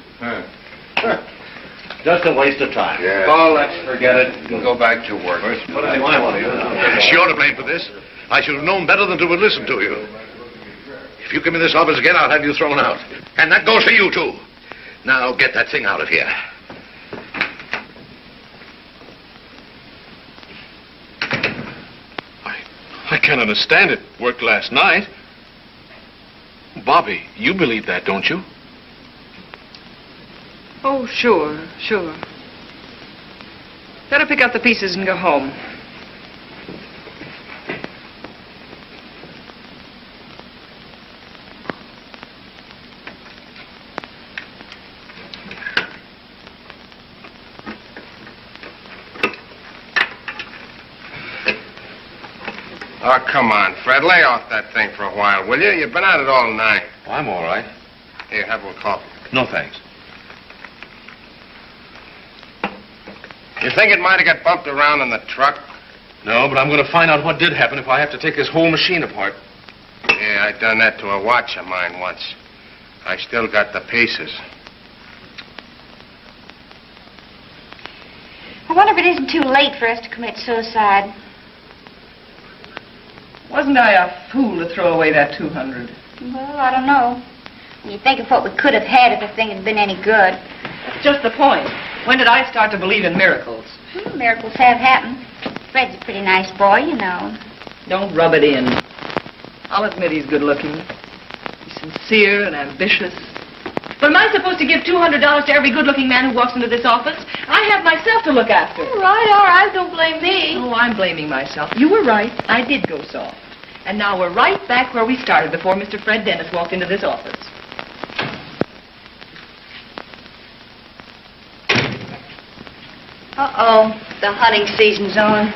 Just a waste of time. Yeah. Oh, let's forget it and go back to work. You're to blame for this. I should have known better than to have listened to you. If you come in this office again, I'll have you thrown out. And that goes for you, too. Now, get that thing out of here. I can't understand it. Worked last night. Bobby, you believe that, don't you? Oh, sure. Better pick up the pieces and go home. Oh, come on, Fred. Lay off that thing for a while, will you? You've been at it all night. I'm all right. Here, have a little coffee. No, thanks. You think it might have got bumped around in the truck? No, but I'm going to find out what did happen if I have to take this whole machine apart. Yeah, I done that to a watch of mine once. I still got the pieces. I wonder if it isn't too late for us to commit suicide. Wasn't I a fool to throw away that 200? Well, I don't know. When you think of what we could have had if the thing had been any good. That's just the point. When did I start to believe in miracles? Miracles have happened. Fred's a pretty nice boy, you know. Don't rub it in. I'll admit he's good looking. He's sincere and ambitious. But am I supposed to give $200 to every good-looking man who walks into this office? I have myself to look after. All right. Don't blame me. Oh, I'm blaming myself. You were right. I did go soft. And now we're right back where we started before Mr. Fred Dennis walked into this office. Uh-oh. The hunting season's on.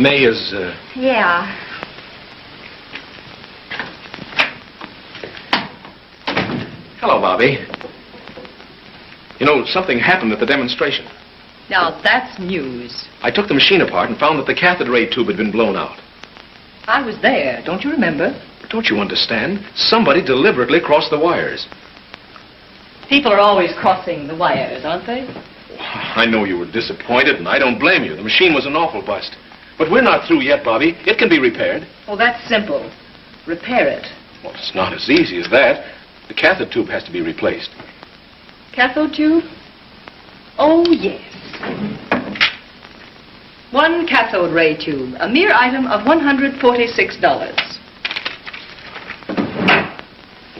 May is, Yeah. Hello, Bobby. You know, something happened at the demonstration. Now, that's news. I took the machine apart and found that the cathode ray tube had been blown out. I was there. Don't you remember? Don't you understand? Somebody deliberately crossed the wires. People are always crossing the wires, aren't they? I know you were disappointed, and I don't blame you. The machine was an awful bust. But we're not through yet, Bobby. It can be repaired. Well, that's simple. Repair it. Well, it's not as easy as that. The cathode tube has to be replaced. Cathode tube? Oh, yes. One cathode ray tube, a mere item of $146.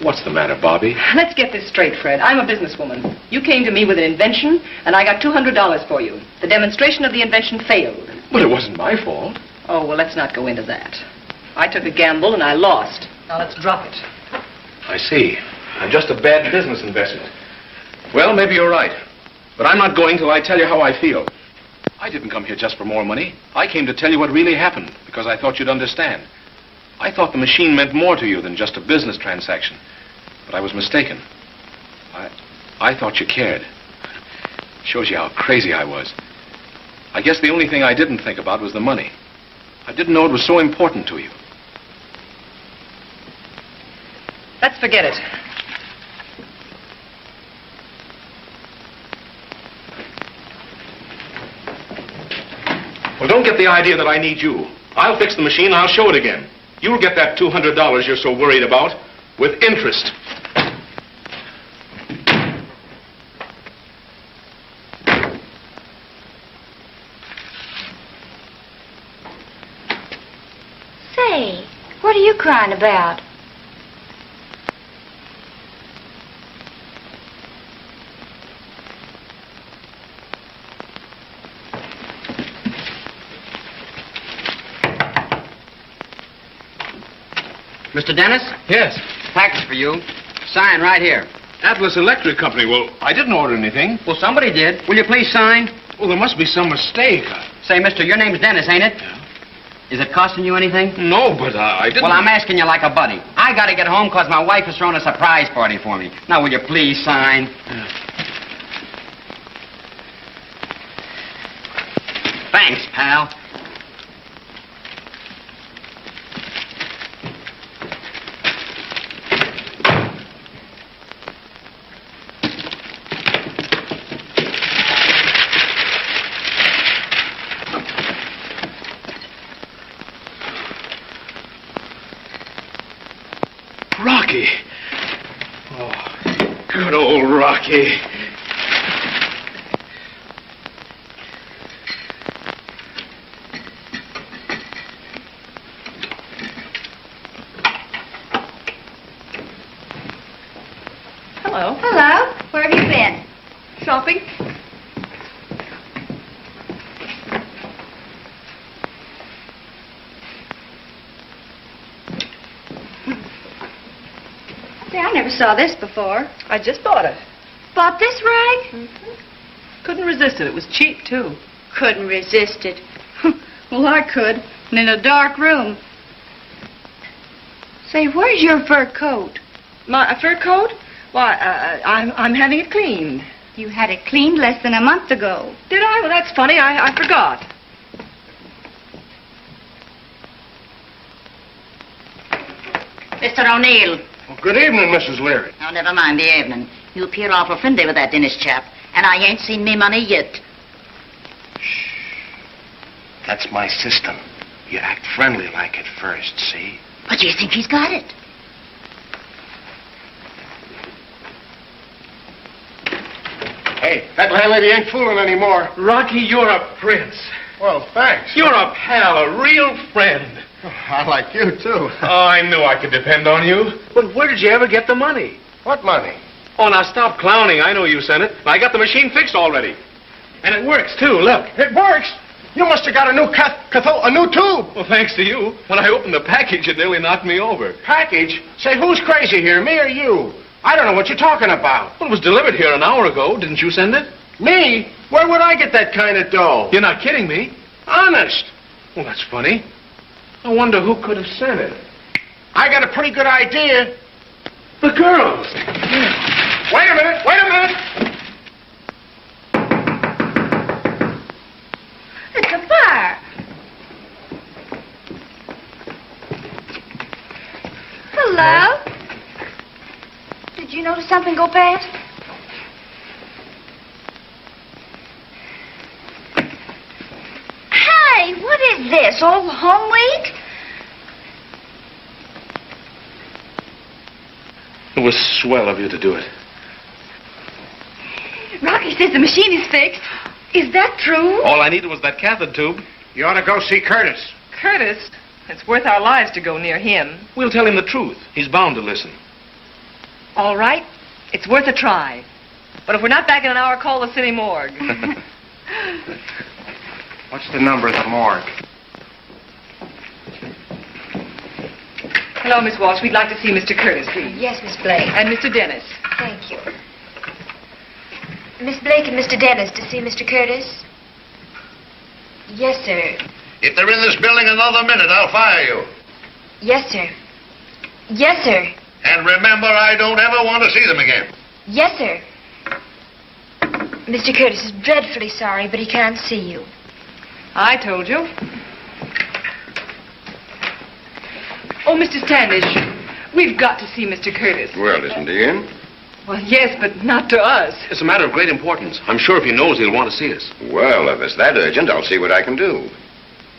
What's the matter, Bobby? Let's get this straight, Fred. I'm a businesswoman. You came to me with an invention, and I got $200 for you. The demonstration of the invention failed. But it wasn't my fault. Oh, well, let's not go into that. I took a gamble, and I lost. Now let's drop it. I see. I'm just a bad business investment. Well, maybe you're right. But I'm not going till I tell you how I feel. I didn't come here just for more money. I came to tell you what really happened, because I thought you'd understand. I thought the machine meant more to you than just a business transaction. But I was mistaken. I thought you cared. Shows you how crazy I was. I guess the only thing I didn't think about was the money. I didn't know it was so important to you. Let's forget it. Well, don't get the idea that I need you. I'll fix the machine, I'll show it again. You'll get that $200 you're so worried about with interest. Say, what are you crying about? Mr. Dennis? Yes. Package for you. Sign right here. Atlas Electric Company. Well, I didn't order anything. Well, somebody did. Will you please sign? Well, there must be some mistake. Say, mister, your name's Dennis, ain't it? Yeah. Is it costing you anything? No, but I didn't... Well, I'm asking you like a buddy. I gotta get home because my wife has thrown a surprise party for me. Now, will you please sign? Yeah. Thanks, pal. Rocky. Oh, good old Rocky. Hello. Hello. Where have you been? Shopping? Say, I never saw this before. I just bought it. Bought this rag? Mm-hmm. Couldn't resist it. It was cheap, too. Couldn't resist it. Well, I could. And in a dark room. Say, where's your fur coat? My fur coat? Why, I'm having it cleaned. You had it cleaned less than a month ago. Did I? Well, that's funny. I forgot. Mr. O'Neill. Well, good evening, Mrs. Leary. Oh, never mind the evening. You appear awful friendly with that Dennis chap, and I ain't seen me money yet. Shh. That's my system. You act friendly like at first, see? But you think he's got it? Hey, that landlady ain't fooling anymore. Rocky, you're a prince. Well, thanks. You're a pal, a real friend. Oh, I like you, too. Oh, I knew I could depend on you. But where did you ever get the money? What money? Oh, now stop clowning. I know you sent it. I got the machine fixed already. And it works, too. Look. It works. You must have got a new a new tube. Well, thanks to you. When I opened the package, it nearly knocked me over. Package? Say, who's crazy here, me or you? I don't know what you're talking about. Well, it was delivered here an hour ago. Didn't you send it? Me? Where would I get that kind of dough? You're not kidding me. Honest. Well, that's funny. I wonder who could have sent it. I got a pretty good idea. The girls. Wait a minute. Wait a minute. It's a fire. Hello. Did you notice something go past? Say, what is this? Old home week? It was swell of you to do it. Rocky says the machine is fixed. Is that true? All I needed was that cathode tube. You ought to go see Curtis. Curtis? It's worth our lives to go near him. We'll tell him the truth. He's bound to listen. All right. It's worth a try. But if we're not back in an hour, call the city morgue. What's the number of the morgue? Hello, Miss Walsh. We'd like to see Mr. Curtis, please. Yes, Miss Blake. And Mr. Dennis. Thank you. Miss Blake and Mr. Dennis to see Mr. Curtis? Yes, sir. If they're in this building another minute, I'll fire you. Yes, sir. Yes, sir. And remember, I don't ever want to see them again. Yes, sir. Mr. Curtis is dreadfully sorry, but he can't see you. I told you. Oh, Mr. Standish, we've got to see Mr. Curtis. Well, isn't he in? Well, yes, but not to us. It's a matter of great importance. I'm sure if he knows, he'll want to see us. Well, if it's that urgent, I'll see what I can do.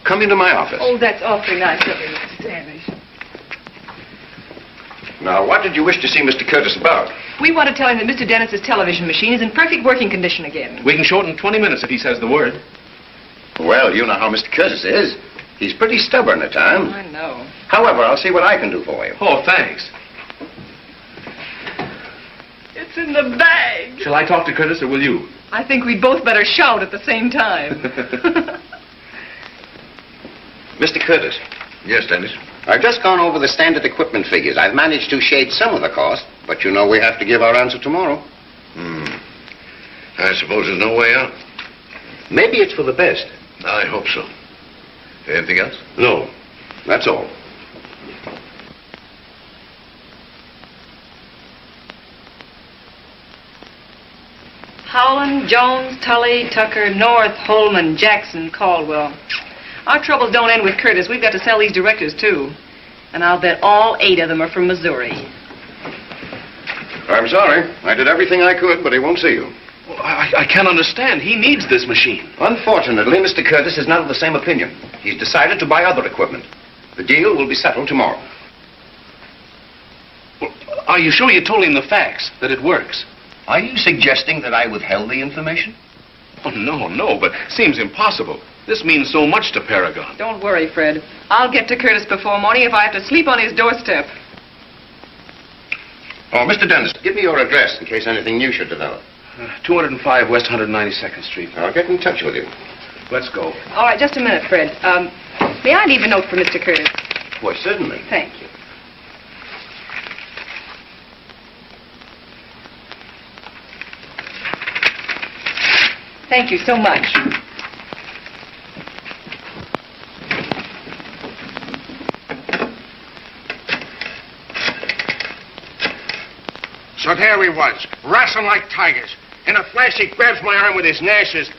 Come into my office. Oh, that's awfully nice of you, Mr. Standish. Now, what did you wish to see Mr. Curtis about? We want to tell him that Mr. Dennis's television machine is in perfect working condition again. We can shorten 20 minutes if he says the word. Well, you know how Mr. Curtis is. He's pretty stubborn at times. I know. However, I'll see what I can do for you. Oh, thanks. It's in the bag. Shall I talk to Curtis, or will you? I think we'd both better shout at the same time. Mr. Curtis. Yes, Dennis. I've just gone over the standard equipment figures. I've managed to shade some of the cost, but you know we have to give our answer tomorrow. I suppose there's no way out. Maybe it's for the best. I hope so. Anything else? No, that's all. Howland, Jones, Tully, Tucker, North, Holman, Jackson, Caldwell. Our troubles don't end with Curtis. We've got to sell these directors, too. And I'll bet all 8 of them are from Missouri. I'm sorry. I did everything I could, but he won't see you. Well, I can't understand. He needs this machine. Unfortunately, Mr. Curtis is not of the same opinion. He's decided to buy other equipment. The deal will be settled tomorrow. Well, are you sure you told him the facts, that it works? Are you suggesting that I withheld the information? Oh, no, but seems impossible. This means so much to Paragon. Don't worry, Fred. I'll get to Curtis before morning if I have to sleep on his doorstep. Oh, Mr. Dennis, give me your address in case anything new should develop. 205 West 192nd Street. I'll get in touch with you. Let's go. All right, just a minute, Fred. May I leave a note for Mr. Curtis? Why, certainly. Thank you. Thank you so much. So there he was, wrestling like tigers. In a flash, he grabs my arm with his gnashes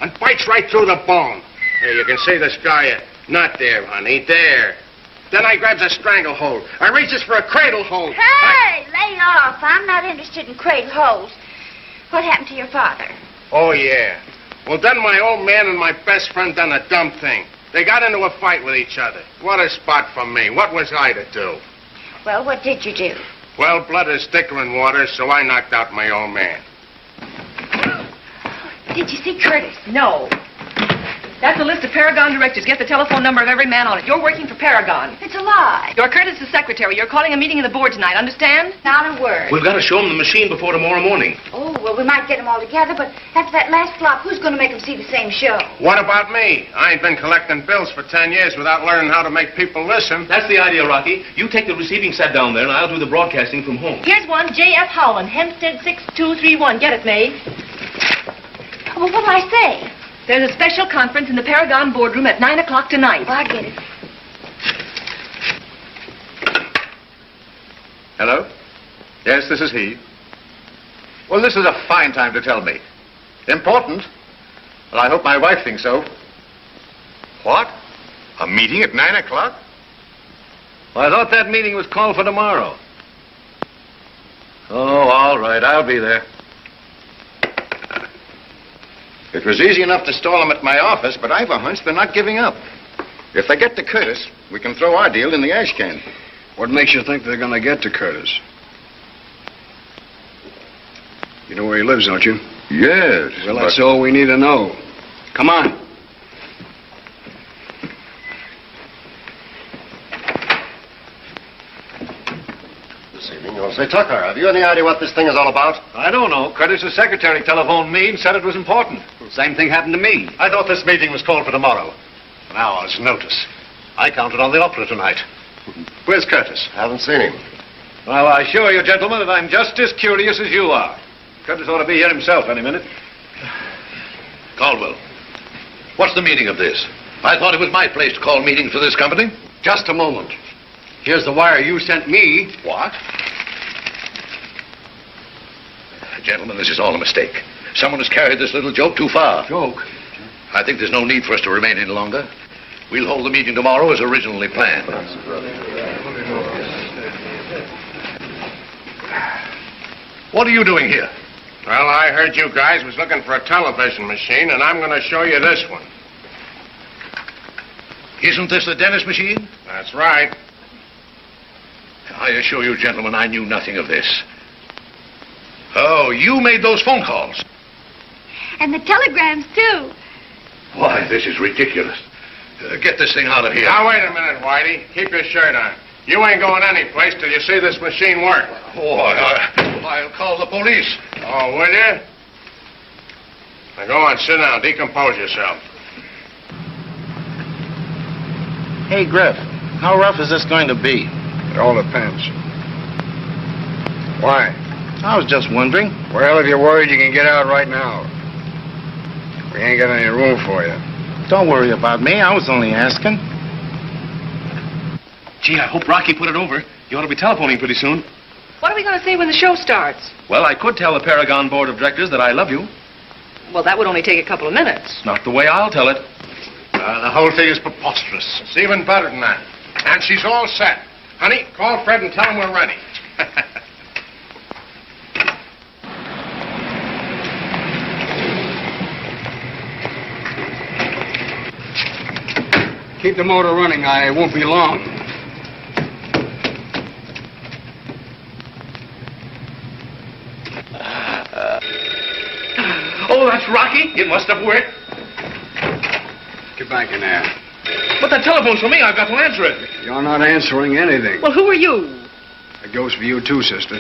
and bites right through the bone. Here, you can see the scar yet. Not there, honey, there. Then I grabs a stranglehold. I reaches for a cradle hold. Hey, lay off. I'm not interested in cradle holes. What happened to your father? Oh, yeah. Well, then my old man and my best friend done a dumb thing. They got into a fight with each other. What a spot for me. What was I to do? Well, what did you do? Well, blood is thicker than water, so I knocked out my old man. Did you see Curtis? No. That's a list of Paragon directors. Get the telephone number of every man on it. You're working for Paragon. It's a lie. You're Curtis's secretary. You're calling a meeting of the board tonight, understand? Not a word. We've got to show him the machine before tomorrow morning. Oh, well, we might get them all together, but after that last flop, who's going to make them see the same show? What about me? I ain't been collecting bills for 10 years without learning how to make people listen. That's the idea, Rocky. You take the receiving set down there, and I'll do the broadcasting from home. Here's one, J.F. Howland, Hempstead 6231. Get it, May? Well, what'll I say? There's a special conference in the Paragon boardroom at 9 o'clock tonight. Well, I'll get it. Hello? Yes, this is he. Well, this is a fine time to tell me. Important? Well, I hope my wife thinks so. What? A meeting at 9 o'clock? Well, I thought that meeting was called for tomorrow. Oh, all right. I'll be there. It was easy enough to stall them at my office, but I've a hunch they're not giving up. If they get to Curtis, we can throw our deal in the ash can. What makes you think they're going to get to Curtis? You know where he lives, don't you? Yes. Well, that's all we need to know. Come on. This evening, you'll say, Tucker, have you any idea what this thing is all about? I don't know. Curtis's secretary telephoned me and said it was important. Same thing happened to me. I thought this meeting was called for tomorrow. An hour's notice. I counted on the opera tonight. Where's Curtis? Haven't seen him. Well, I assure you, gentlemen, that I'm just as curious as you are. Curtis ought to be here himself any minute. Caldwell, what's the meaning of this? I thought it was my place to call meetings for this company. Just a moment. Here's the wire you sent me. What? Gentlemen, this is all a mistake. Someone has carried this little joke too far. Joke? I think there's no need for us to remain any longer. We'll hold the meeting tomorrow as originally planned. What are you doing here? Well, I heard you guys was looking for a television machine, and I'm going to show you this one. Isn't this the dentist machine? That's right. I assure you, gentlemen, I knew nothing of this. Oh, you made those phone calls? And the telegrams, too. Why, this is ridiculous. Get this thing out of here. Now, wait a minute, Whitey. Keep your shirt on. You ain't going anyplace till you see this machine work. I'll call the police. Oh, will you? Now, go on, sit down. Decompose yourself. Hey, Griff, how rough is this going to be? It all depends. Why? I was just wondering. Well, if you're worried, you can get out right now. We ain't got any room for you. Don't worry about me. I was only asking. Gee, I hope Rocky put it over. You ought to be telephoning pretty soon. What are we going to say when the show starts? Well, I could tell the Paragon Board of Directors that I love you. Well, that would only take a couple of minutes. Not the way I'll tell it. The whole thing is preposterous. It's even better than that. And she's all set. Honey, call Fred and tell him we're ready. Keep the motor running. I won't be long. Oh, that's Rocky. It must have worked. Get back in there. But the telephone's for me. I've got to answer it. You're not answering anything. Well, who are you? It goes for you, too, sister.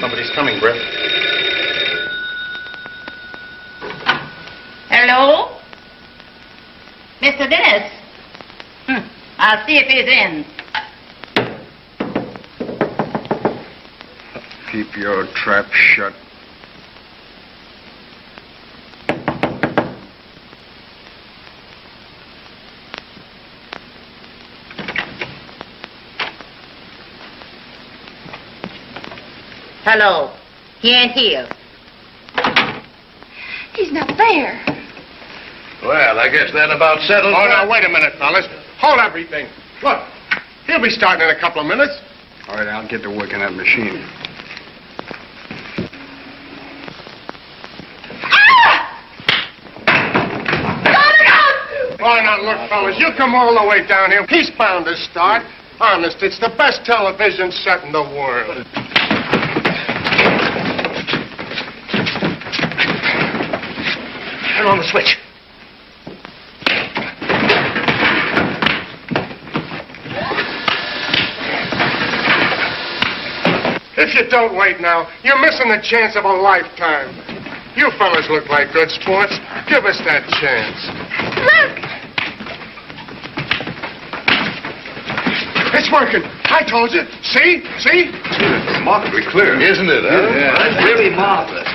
Somebody's coming, Griff. Hello? Mr. Dennis? I'll see if he's in. Keep your trap shut. Hello. He ain't here. He's not there. Well, I guess that about settles Oh, that. now, wait a minute, fellas. Hold everything. Look, he'll be starting in a couple of minutes. All right, I'll get to work on that machine. Why not, look, fellas, you come all the way down here. He's bound to start. Honest, it's the best television set in the world. Turn on the switch. If you don't wait now, you're missing the chance of a lifetime. You fellas look like good sports. Give us that chance. Look! It's working. I told you. See? See? It's remarkably clear. Isn't it, huh? Yeah, that's really marvelous.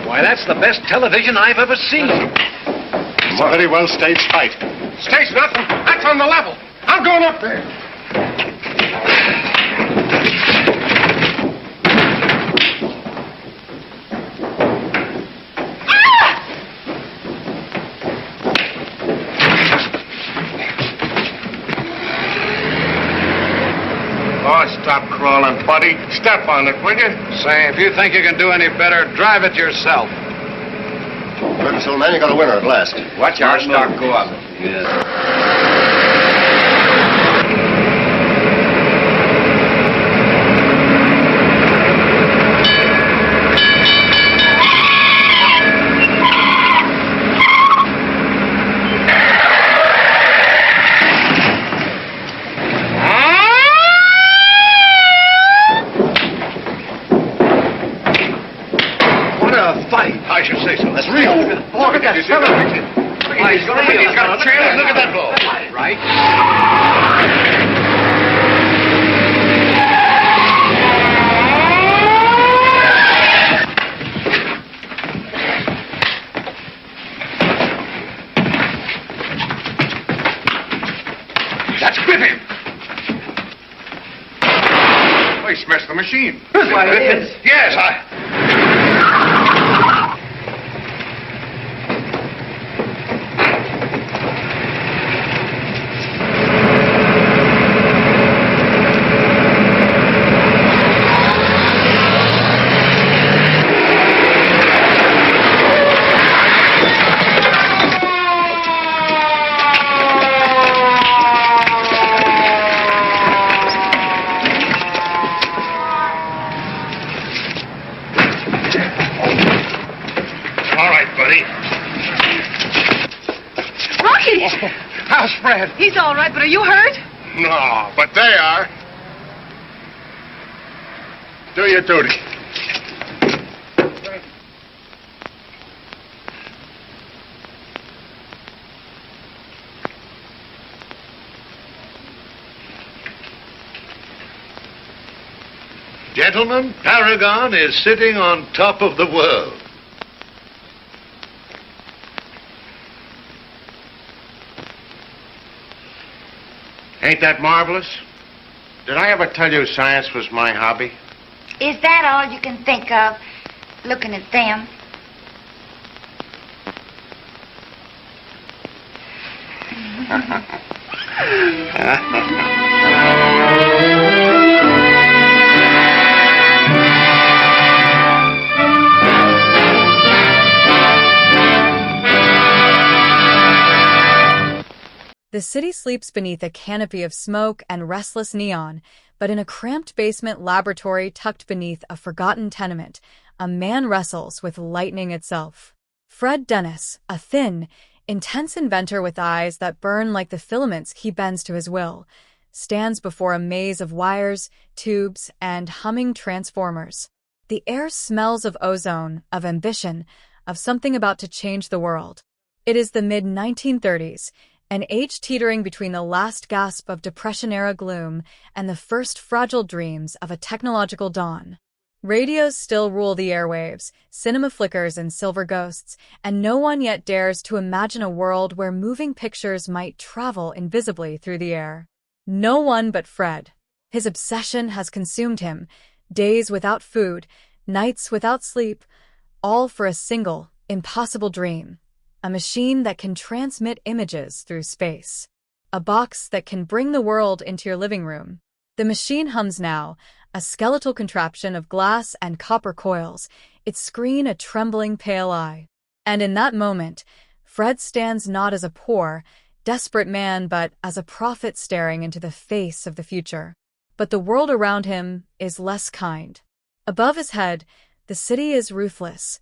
Why, that's the best television I've ever seen. It's a very well staged fight. Staged nothing. That's on the level. I'm going up there. Oh, calling, buddy? Step on it, will you? Say, if you think you can do any better, drive it yourself. Looks, old man, you got a winner at last. Watch our stock go up. I should say so. That's real. Look at that. He's got a chance. Look at that blow. Right. That's with him. He smashed the machine. Why, it is. Yes, How's Fred? He's all right, but are you hurt? No, but they are. Do your duty. Gentlemen, Paragon is sitting on top of the world. Ain't that marvelous? Did I ever tell you science was my hobby? Is that all you can think of, looking at them? The city sleeps beneath a canopy of smoke and restless neon, but in a cramped basement laboratory tucked beneath a forgotten tenement, a man wrestles with lightning itself. Fred Dennis, a thin, intense inventor with eyes that burn like the filaments he bends to his will, stands before a maze of wires, tubes, and humming transformers. The air smells of ozone, of ambition, of something about to change the world. It is the mid-1930s, an age teetering between the last gasp of Depression-era gloom and the first fragile dreams of a technological dawn. Radios still rule the airwaves, cinema flickers in silver ghosts, and no one yet dares to imagine a world where moving pictures might travel invisibly through the air. No one but Fred. His obsession has consumed him, days without food, nights without sleep, all for a single, impossible dream. A machine that can transmit images through space. A box that can bring the world into your living room. The machine hums now, a skeletal contraption of glass and copper coils, its screen a trembling pale eye. And in that moment, Fred stands not as a poor, desperate man, but as a prophet staring into the face of the future. But the world around him is less kind. Above his head, the city is ruthless,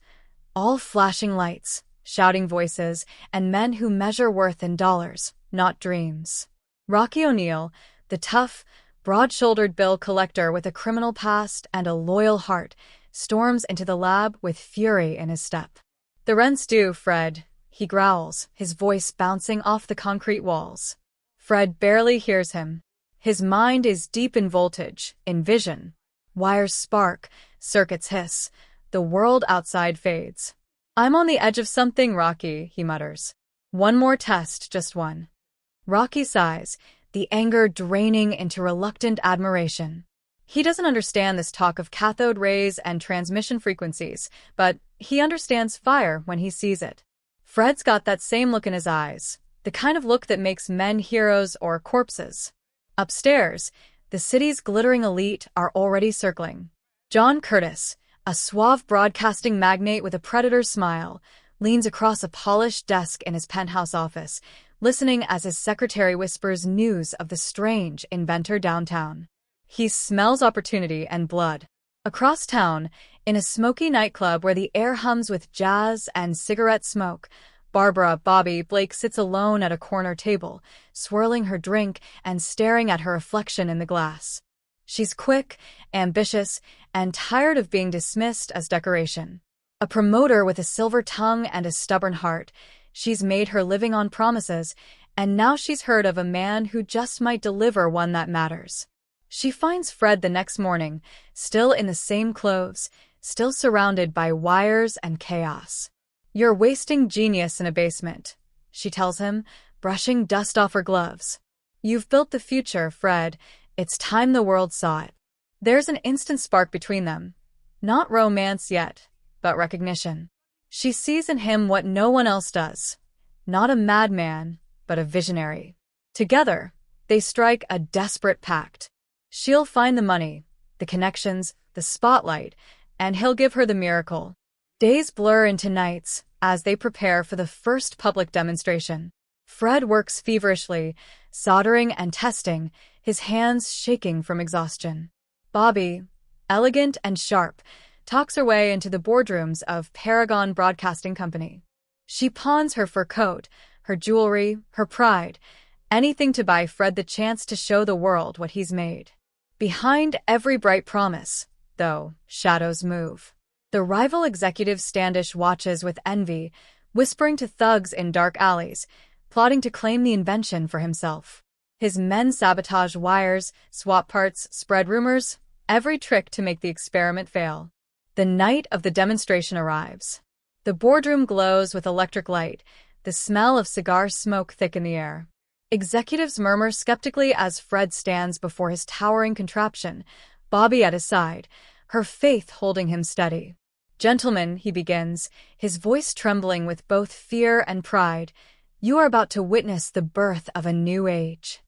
all flashing lights, shouting voices, and men who measure worth in dollars, not dreams. Rocky O'Neill, the tough, broad-shouldered bill collector with a criminal past and a loyal heart, storms into the lab with fury in his step. "The rent's due, Fred," he growls, his voice bouncing off the concrete walls. Fred barely hears him. His mind is deep in voltage, in vision. Wires spark, circuits hiss. The world outside fades. "I'm on the edge of something, Rocky," he mutters. "One more test, just one." Rocky sighs, the anger draining into reluctant admiration. He doesn't understand this talk of cathode rays and transmission frequencies, but he understands fire when he sees it. Fred's got that same look in his eyes, the kind of look that makes men heroes or corpses. Upstairs, The city's glittering elite are already circling. John Curtis, a suave broadcasting magnate with a predator's smile, leans across a polished desk in his penthouse office, listening as his secretary whispers news of the strange inventor downtown. He smells opportunity and blood. Across town, in a smoky nightclub where the air hums with jazz and cigarette smoke, Barbara "Bobby" Blake sits alone at a corner table, swirling her drink and staring at her reflection in the glass. She's quick, ambitious, and tired of being dismissed as decoration. A promoter with a silver tongue and a stubborn heart, she's made her living on promises, and now she's heard of a man who just might deliver one that matters. She finds Fred the next morning, still in the same clothes, still surrounded by wires and chaos. "You're wasting genius in a basement," she tells him, brushing dust off her gloves. "You've built the future, Fred. It's time the world saw it." There's an instant spark between them. Not romance yet, but recognition. She sees in him what no one else does. Not a madman, but a visionary. Together, they strike a desperate pact. She'll find the money, the connections, the spotlight, and he'll give her the miracle. Days blur into nights as they prepare for the first public demonstration. Fred works feverishly, soldering and testing, his hands shaking from exhaustion. Bobby, elegant and sharp, talks her way into the boardrooms of Paragon Broadcasting Company. She pawns her fur coat, her jewelry, her pride, anything to buy Fred the chance to show the world what he's made. Behind every bright promise, though, shadows move. The rival executive Standish watches with envy, whispering to thugs in dark alleys, plotting to claim the invention for himself. His men sabotage wires, swap parts, spread rumors, every trick to make the experiment fail. The night of the demonstration arrives. The boardroom glows with electric light, the smell of cigar smoke thick in the air. Executives murmur skeptically as Fred stands before his towering contraption, Bobby at his side, her faith holding him steady. "Gentlemen," he begins, his voice trembling with both fear and pride, "you are about to witness the birth of a new age."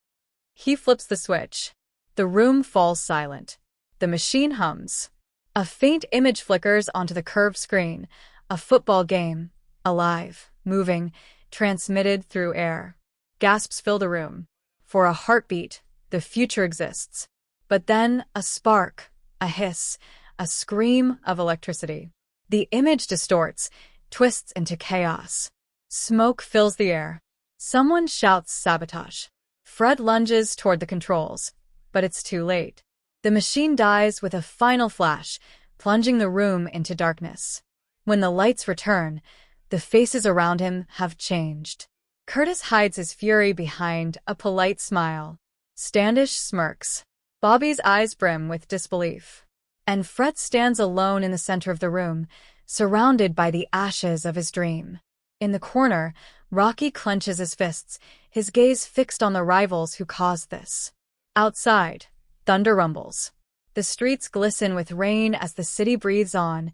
He flips the switch. The room falls silent. The machine hums. A faint image flickers onto the curved screen, a football game, alive, moving, transmitted through air. Gasps fill the room. For a heartbeat, the future exists. But then a spark, a hiss, a scream of electricity. The image distorts, twists into chaos. Smoke fills the air. Someone shouts sabotage. Fred lunges toward the controls, but it's too late. The machine dies with a final flash, plunging the room into darkness. When the lights return, the faces around him have changed. Curtis hides his fury behind a polite smile. Standish smirks. Bobby's eyes brim with disbelief. And Fred stands alone in the center of the room, surrounded by the ashes of his dream. In the corner, Rocky clenches his fists, his gaze fixed on the rivals who caused this. Outside, thunder rumbles. The streets glisten with rain as the city breathes on,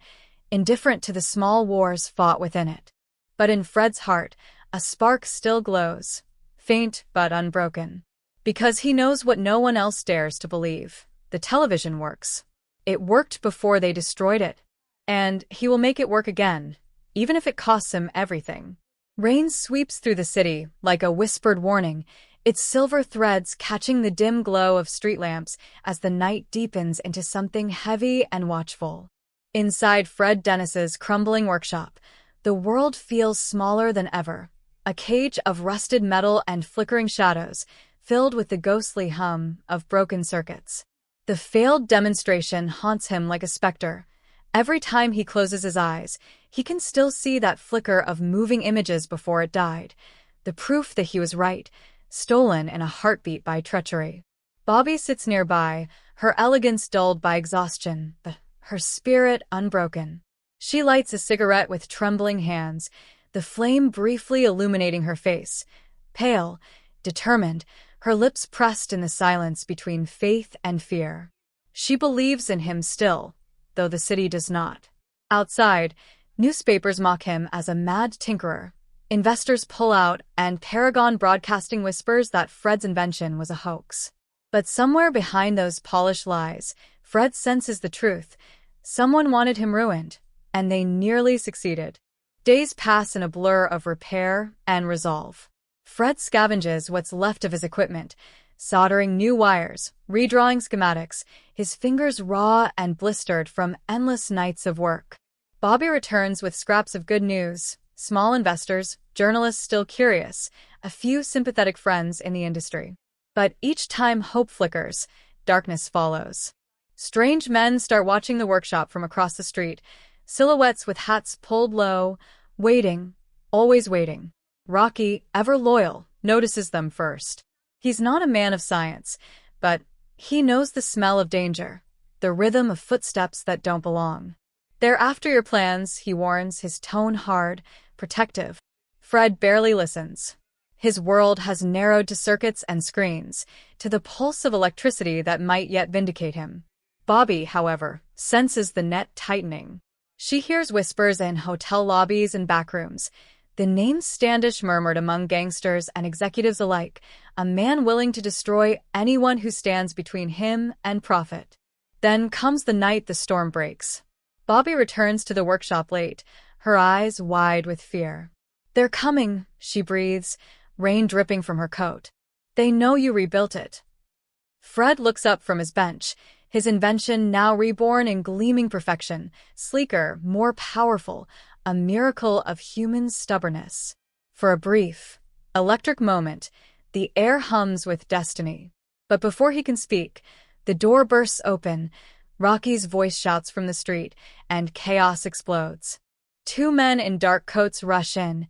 indifferent to the small wars fought within it. But in Fred's heart, a spark still glows, faint but unbroken. Because he knows what no one else dares to believe. The television works. It worked before they destroyed it. And he will make it work again, even if it costs him everything. Rain sweeps through the city like a whispered warning, its silver threads catching the dim glow of street lamps as the night deepens into something heavy and watchful. Inside Fred Dennis's crumbling workshop, the world feels smaller than ever, a cage of rusted metal and flickering shadows, filled with the ghostly hum of broken circuits. The failed demonstration haunts him like a specter. Every time he closes his eyes, he can still see that flicker of moving images before it died, the proof that he was right, stolen in a heartbeat by treachery. Bobby sits nearby, her elegance dulled by exhaustion, but her spirit unbroken. She lights a cigarette with trembling hands, the flame briefly illuminating her face. Pale, determined, her lips pressed in the silence between faith and fear. She believes in him still, though the city does not. Outside, newspapers mock him as a mad tinkerer. Investors pull out, and Paragon Broadcasting whispers that Fred's invention was a hoax. But somewhere behind those polished lies, Fred senses the truth. Someone wanted him ruined, and they nearly succeeded. Days pass in a blur of repair and resolve. Fred scavenges what's left of his equipment, soldering new wires, redrawing schematics, his fingers raw and blistered from endless nights of work. Bobby returns with scraps of good news. Small investors, journalists still curious, a few sympathetic friends in the industry. But each time hope flickers, darkness follows. Strange men start watching the workshop from across the street, silhouettes with hats pulled low, waiting, always waiting. Rocky, ever loyal, notices them first. He's not a man of science, but he knows the smell of danger, the rhythm of footsteps that don't belong. They're after your plans, he warns, his tone hard, protective. Fred barely listens. His world has narrowed to circuits and screens, to the pulse of electricity that might yet vindicate him. Bobby, however, senses the net tightening. She hears whispers in hotel lobbies and backrooms, the name Standish murmured among gangsters and executives alike, a man willing to destroy anyone who stands between him and profit. Then comes the night the storm breaks. Bobby returns to the workshop late, her eyes wide with fear. They're coming, she breathes, rain dripping from her coat. They know you rebuilt it. Fred looks up from his bench, his invention now reborn in gleaming perfection, sleeker, more powerful, a miracle of human stubbornness. For a brief, electric moment, the air hums with destiny. But before he can speak, the door bursts open, Rocky's voice shouts from the street, and chaos explodes. Two men in dark coats rush in,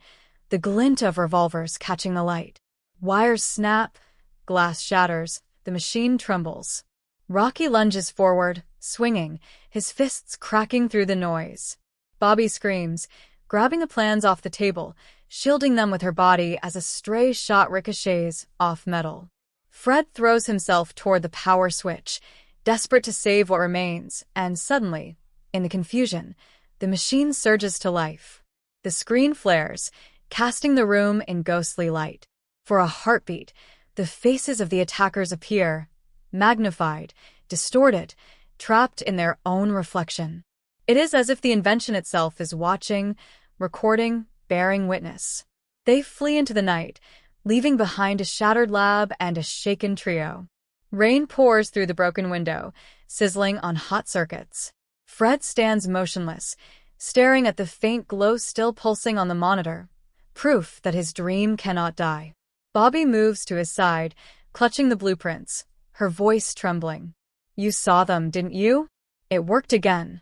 the glint of revolvers catching the light. Wires snap, glass shatters, the machine trembles. Rocky lunges forward, swinging, his fists cracking through the noise. Bobby screams, grabbing the plans off the table, shielding them with her body as a stray shot ricochets off metal. Fred throws himself toward the power switch, desperate to save what remains, and suddenly, in the confusion, the machine surges to life. The screen flares, casting the room in ghostly light. For a heartbeat, the faces of the attackers appear, magnified, distorted, trapped in their own reflection. It is as if the invention itself is watching, recording, bearing witness. They flee into the night, leaving behind a shattered lab and a shaken trio. Rain pours through the broken window, sizzling on hot circuits. Fred stands motionless, staring at the faint glow still pulsing on the monitor, proof that his dream cannot die. Bobby moves to his side, clutching the blueprints, her voice trembling. You saw them, didn't you? It worked again.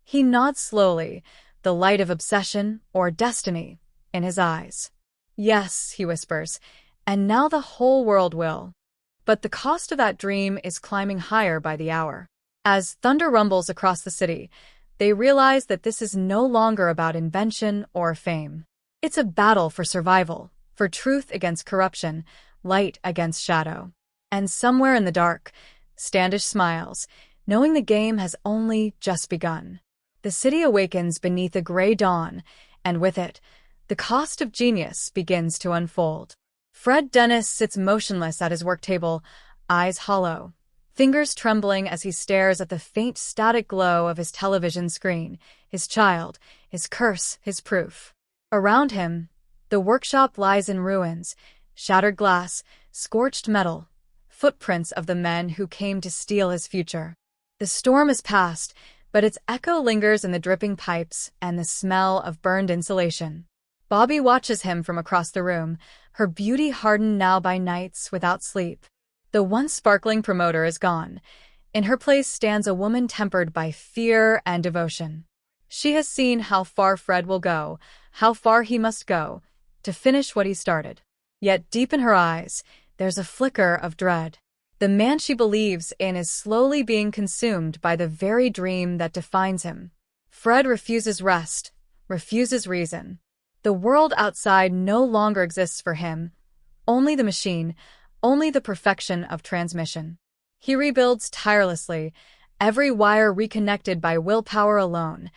He nods slowly, the light of obsession or destiny in his eyes. Yes, he whispers, and now the whole world will. But the cost of that dream is climbing higher by the hour. As thunder rumbles across the city, they realize that this is no longer about invention or fame. It's a battle for survival, for truth against corruption, light against shadow. And somewhere in the dark, Standish smiles, knowing the game has only just begun. The city awakens beneath a gray dawn, and with it, the cost of genius begins to unfold. Fred Dennis sits motionless at his work table, eyes hollow, fingers trembling as he stares at the faint static glow of his television screen, his child, his curse, his proof. Around him, the workshop lies in ruins, shattered glass, scorched metal, footprints of the men who came to steal his future. The storm is past, but its echo lingers in the dripping pipes and the smell of burned insulation. Bobby watches him from across the room, her beauty hardened now by nights without sleep. The once sparkling promoter is gone. In her place stands a woman tempered by fear and devotion. She has seen how far Fred will go, how far he must go, to finish what he started. Yet deep in her eyes, there's a flicker of dread. The man she believes in is slowly being consumed by the very dream that defines him. Fred refuses rest, refuses reason. The world outside no longer exists for him. Only the machine, only the perfection of transmission. He rebuilds tirelessly, every wire reconnected by willpower alone,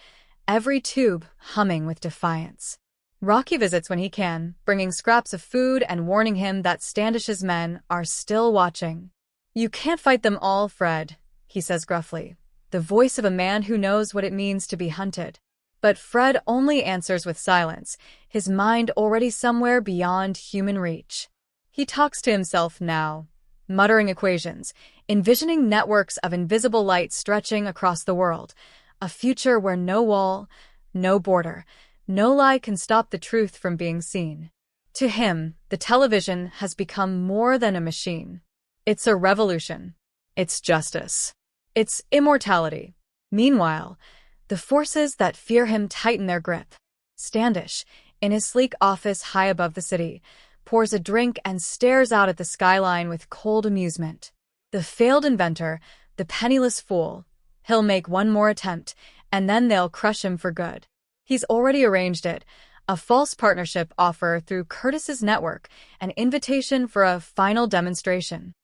every tube humming with defiance. Rocky visits when he can, bringing scraps of food and warning him that Standish's men are still watching. "You can't fight them all, Fred," he says gruffly, the voice of a man who knows what it means to be hunted. But Fred only answers with silence, his mind already somewhere beyond human reach. He talks to himself now, muttering equations, envisioning networks of invisible light stretching across the world, a future where no wall, no border, no lie can stop the truth from being seen. To him, the television has become more than a machine. It's a revolution. It's justice. It's immortality. Meanwhile, the forces that fear him tighten their grip. Standish, in his sleek office high above the city, pours a drink and stares out at the skyline with cold amusement. The failed inventor, the penniless fool. He'll make one more attempt, and then they'll crush him for good. He's already arranged it. A false partnership offer through Curtis's network, an invitation for a final demonstration.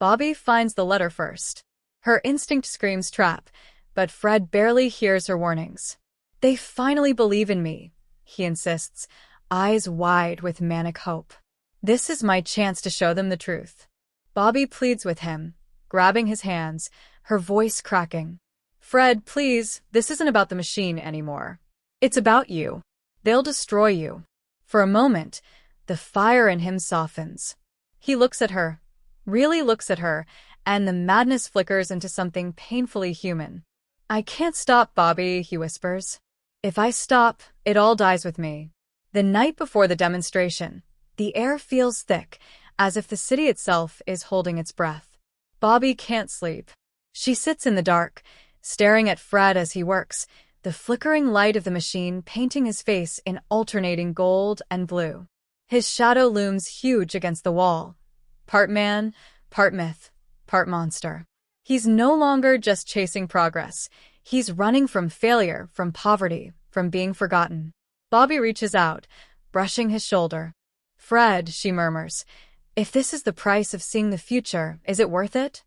Bobby finds the letter first. Her instinct screams trap, but Fred barely hears her warnings. "They finally believe in me," he insists, eyes wide with manic hope. "This is my chance to show them the truth." Bobby pleads with him, grabbing his hands, her voice cracking. "Fred, please, this isn't about the machine anymore. It's about you. They'll destroy you." For a moment, the fire in him softens. He looks at her, really looks at her, and the madness flickers into something painfully human. "I can't stop, Bobby," he whispers. "If I stop, it all dies with me." The night before the demonstration, the air feels thick, as if the city itself is holding its breath. Bobby can't sleep. She sits in the dark, staring at Fred as he works, the flickering light of the machine painting his face in alternating gold and blue. His shadow looms huge against the wall. Part man, part myth, part monster. He's no longer just chasing progress. He's running from failure, from poverty, from being forgotten. Bobby reaches out, brushing his shoulder. "Fred," she murmurs, "if this is the price of seeing the future, is it worth it?"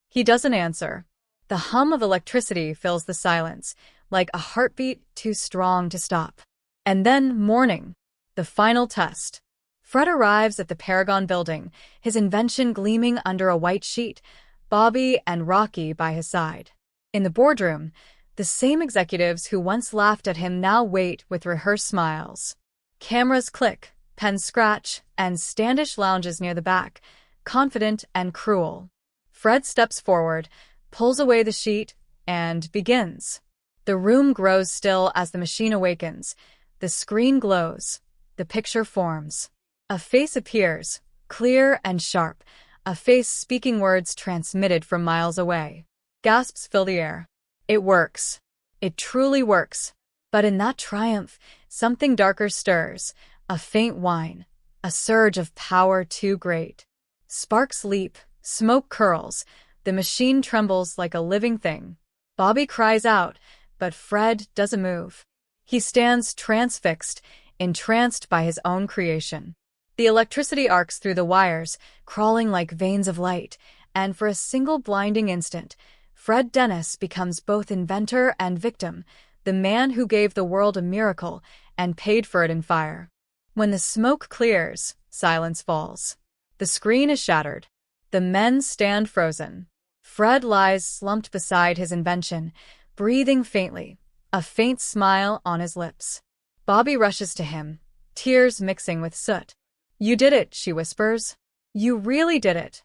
He doesn't answer. The hum of electricity fills the silence, like a heartbeat too strong to stop. And then morning, the final test. Fred arrives at the Paragon building, his invention gleaming under a white sheet, Bobby and Rocky by his side. In the boardroom, the same executives who once laughed at him now wait with rehearsed smiles. Cameras click, pens scratch, and Standish lounges near the back, confident and cruel. Fred steps forward, pulls away the sheet, and begins. The room grows still as the machine awakens. The screen glows. The picture forms. A face appears, clear and sharp, a face speaking words transmitted from miles away. Gasps fill the air. It works. It truly works. But in that triumph, something darker stirs, a faint whine, a surge of power too great. Sparks leap, smoke curls, the machine trembles like a living thing. Bobby cries out, but Fred doesn't move. He stands transfixed, entranced by his own creation. The electricity arcs through the wires, crawling like veins of light, and for a single blinding instant, Fred Dennis becomes both inventor and victim, the man who gave the world a miracle and paid for it in fire. When the smoke clears, silence falls. The screen is shattered. The men stand frozen. Fred lies slumped beside his invention, breathing faintly, a faint smile on his lips. Bobby rushes to him, tears mixing with soot. "You did it," she whispers. "You really did it."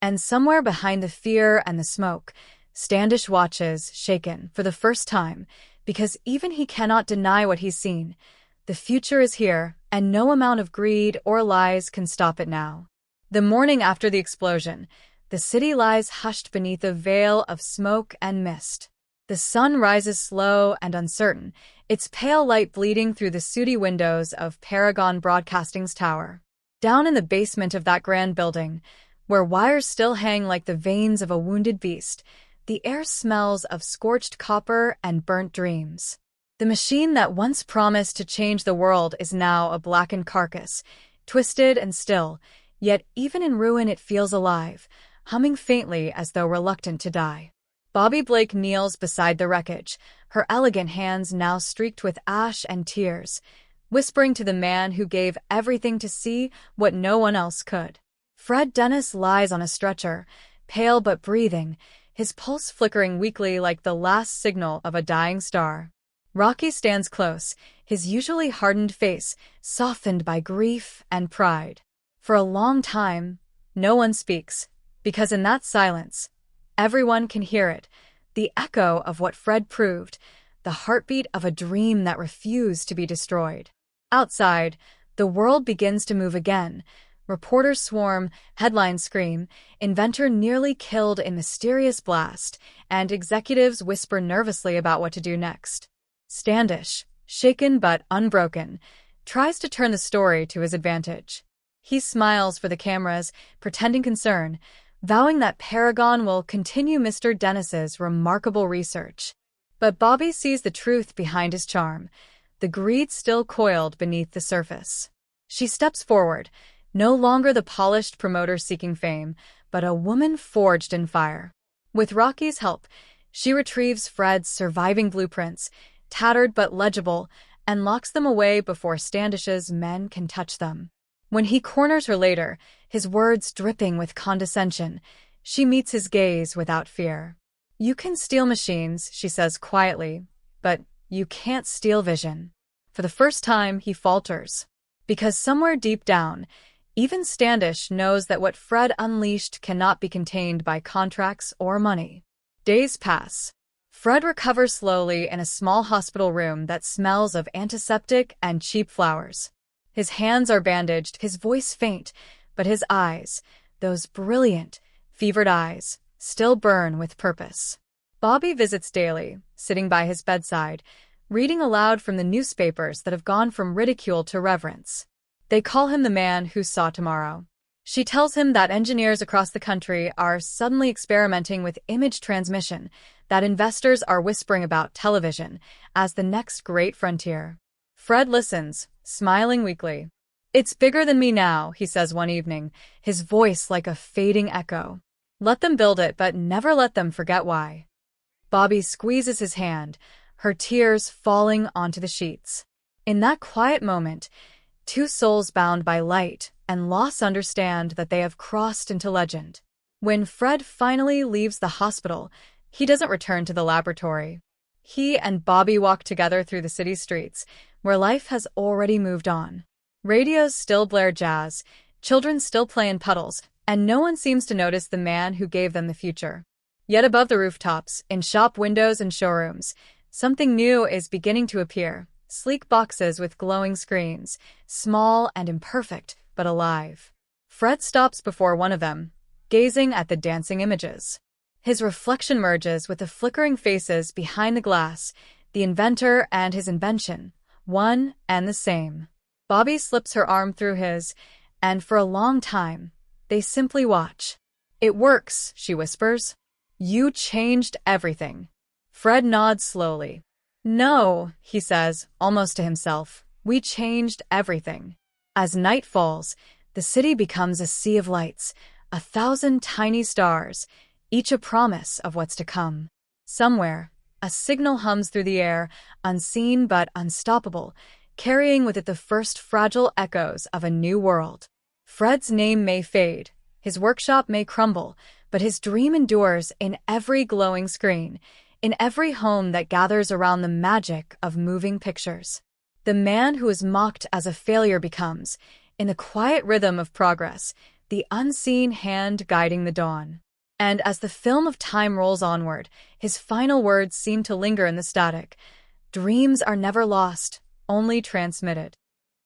And somewhere behind the fear and the smoke, Standish watches, shaken, for the first time, because even he cannot deny what he's seen. The future is here, and no amount of greed or lies can stop it now. The morning after the explosion, the city lies hushed beneath a veil of smoke and mist. The sun rises slow and uncertain, its pale light bleeding through the sooty windows of Paragon Broadcasting's tower. Down in the basement of that grand building, where wires still hang like the veins of a wounded beast, the air smells of scorched copper and burnt dreams. The machine that once promised to change the world is now a blackened carcass, twisted and still, yet even in ruin it feels alive, humming faintly as though reluctant to die. Bobby Blake kneels beside the wreckage, her elegant hands now streaked with ash and tears, whispering to the man who gave everything to see what no one else could. Fred Dennis lies on a stretcher, pale but breathing, his pulse flickering weakly like the last signal of a dying star. Rocky stands close, his usually hardened face softened by grief and pride. For a long time, no one speaks, because in that silence, everyone can hear it, the echo of what Fred proved, the heartbeat of a dream that refused to be destroyed. Outside, the world begins to move again. Reporters swarm, headlines scream, inventor nearly killed in mysterious blast, and executives whisper nervously about what to do next. Standish, shaken but unbroken, tries to turn the story to his advantage. He smiles for the cameras, pretending concern, vowing that Paragon will continue Mr. Dennis's remarkable research. But Bobby sees the truth behind his charm, the greed still coiled beneath the surface. She steps forward, no longer the polished promoter seeking fame, but a woman forged in fire. With Rocky's help, she retrieves Fred's surviving blueprints, tattered but legible, and locks them away before Standish's men can touch them. When he corners her later, his words dripping with condescension, she meets his gaze without fear. "You can steal machines," she says quietly, "but you can't steal vision." For the first time, he falters. Because somewhere deep down, even Standish knows that what Fred unleashed cannot be contained by contracts or money. Days pass. Fred recovers slowly in a small hospital room that smells of antiseptic and cheap flowers. His hands are bandaged, his voice faint, but his eyes, those brilliant, fevered eyes, still burn with purpose. Bobby visits daily, sitting by his bedside, reading aloud from the newspapers that have gone from ridicule to reverence. They call him the man who saw tomorrow. She tells him that engineers across the country are suddenly experimenting with image transmission, that investors are whispering about television as the next great frontier. Fred listens, smiling weakly. "It's bigger than me now," he says one evening, his voice like a fading echo. "Let them build it, but never let them forget why." Bobby squeezes his hand, her tears falling onto the sheets. In that quiet moment, two souls bound by light and loss understand that they have crossed into legend. When Fred finally leaves the hospital, he doesn't return to the laboratory. He and Bobby walk together through the city streets, where life has already moved on. Radios still blare jazz, children still play in puddles, and no one seems to notice the man who gave them the future. Yet above the rooftops, in shop windows and showrooms, something new is beginning to appear. Sleek boxes with glowing screens, small and imperfect, but alive. Fred stops before one of them, gazing at the dancing images. His reflection merges with the flickering faces behind the glass, the inventor and his invention, one and the same. Bobby slips her arm through his, and for a long time, they simply watch. "It works," she whispers. "You changed everything." Fred nods slowly. "No," he says, almost to himself, "we changed everything." As night falls, the city becomes a sea of lights, 1,000 tiny stars, each a promise of what's to come. Somewhere, a signal hums through the air, unseen but unstoppable, carrying with it the first fragile echoes of a new world. Fred's name may fade, his workshop may crumble, but his dream endures in every glowing screen, in every home that gathers around the magic of moving pictures. The man who is mocked as a failure becomes, in the quiet rhythm of progress, the unseen hand guiding the dawn. And as the film of time rolls onward, his final words seem to linger in the static. Dreams are never lost, only transmitted.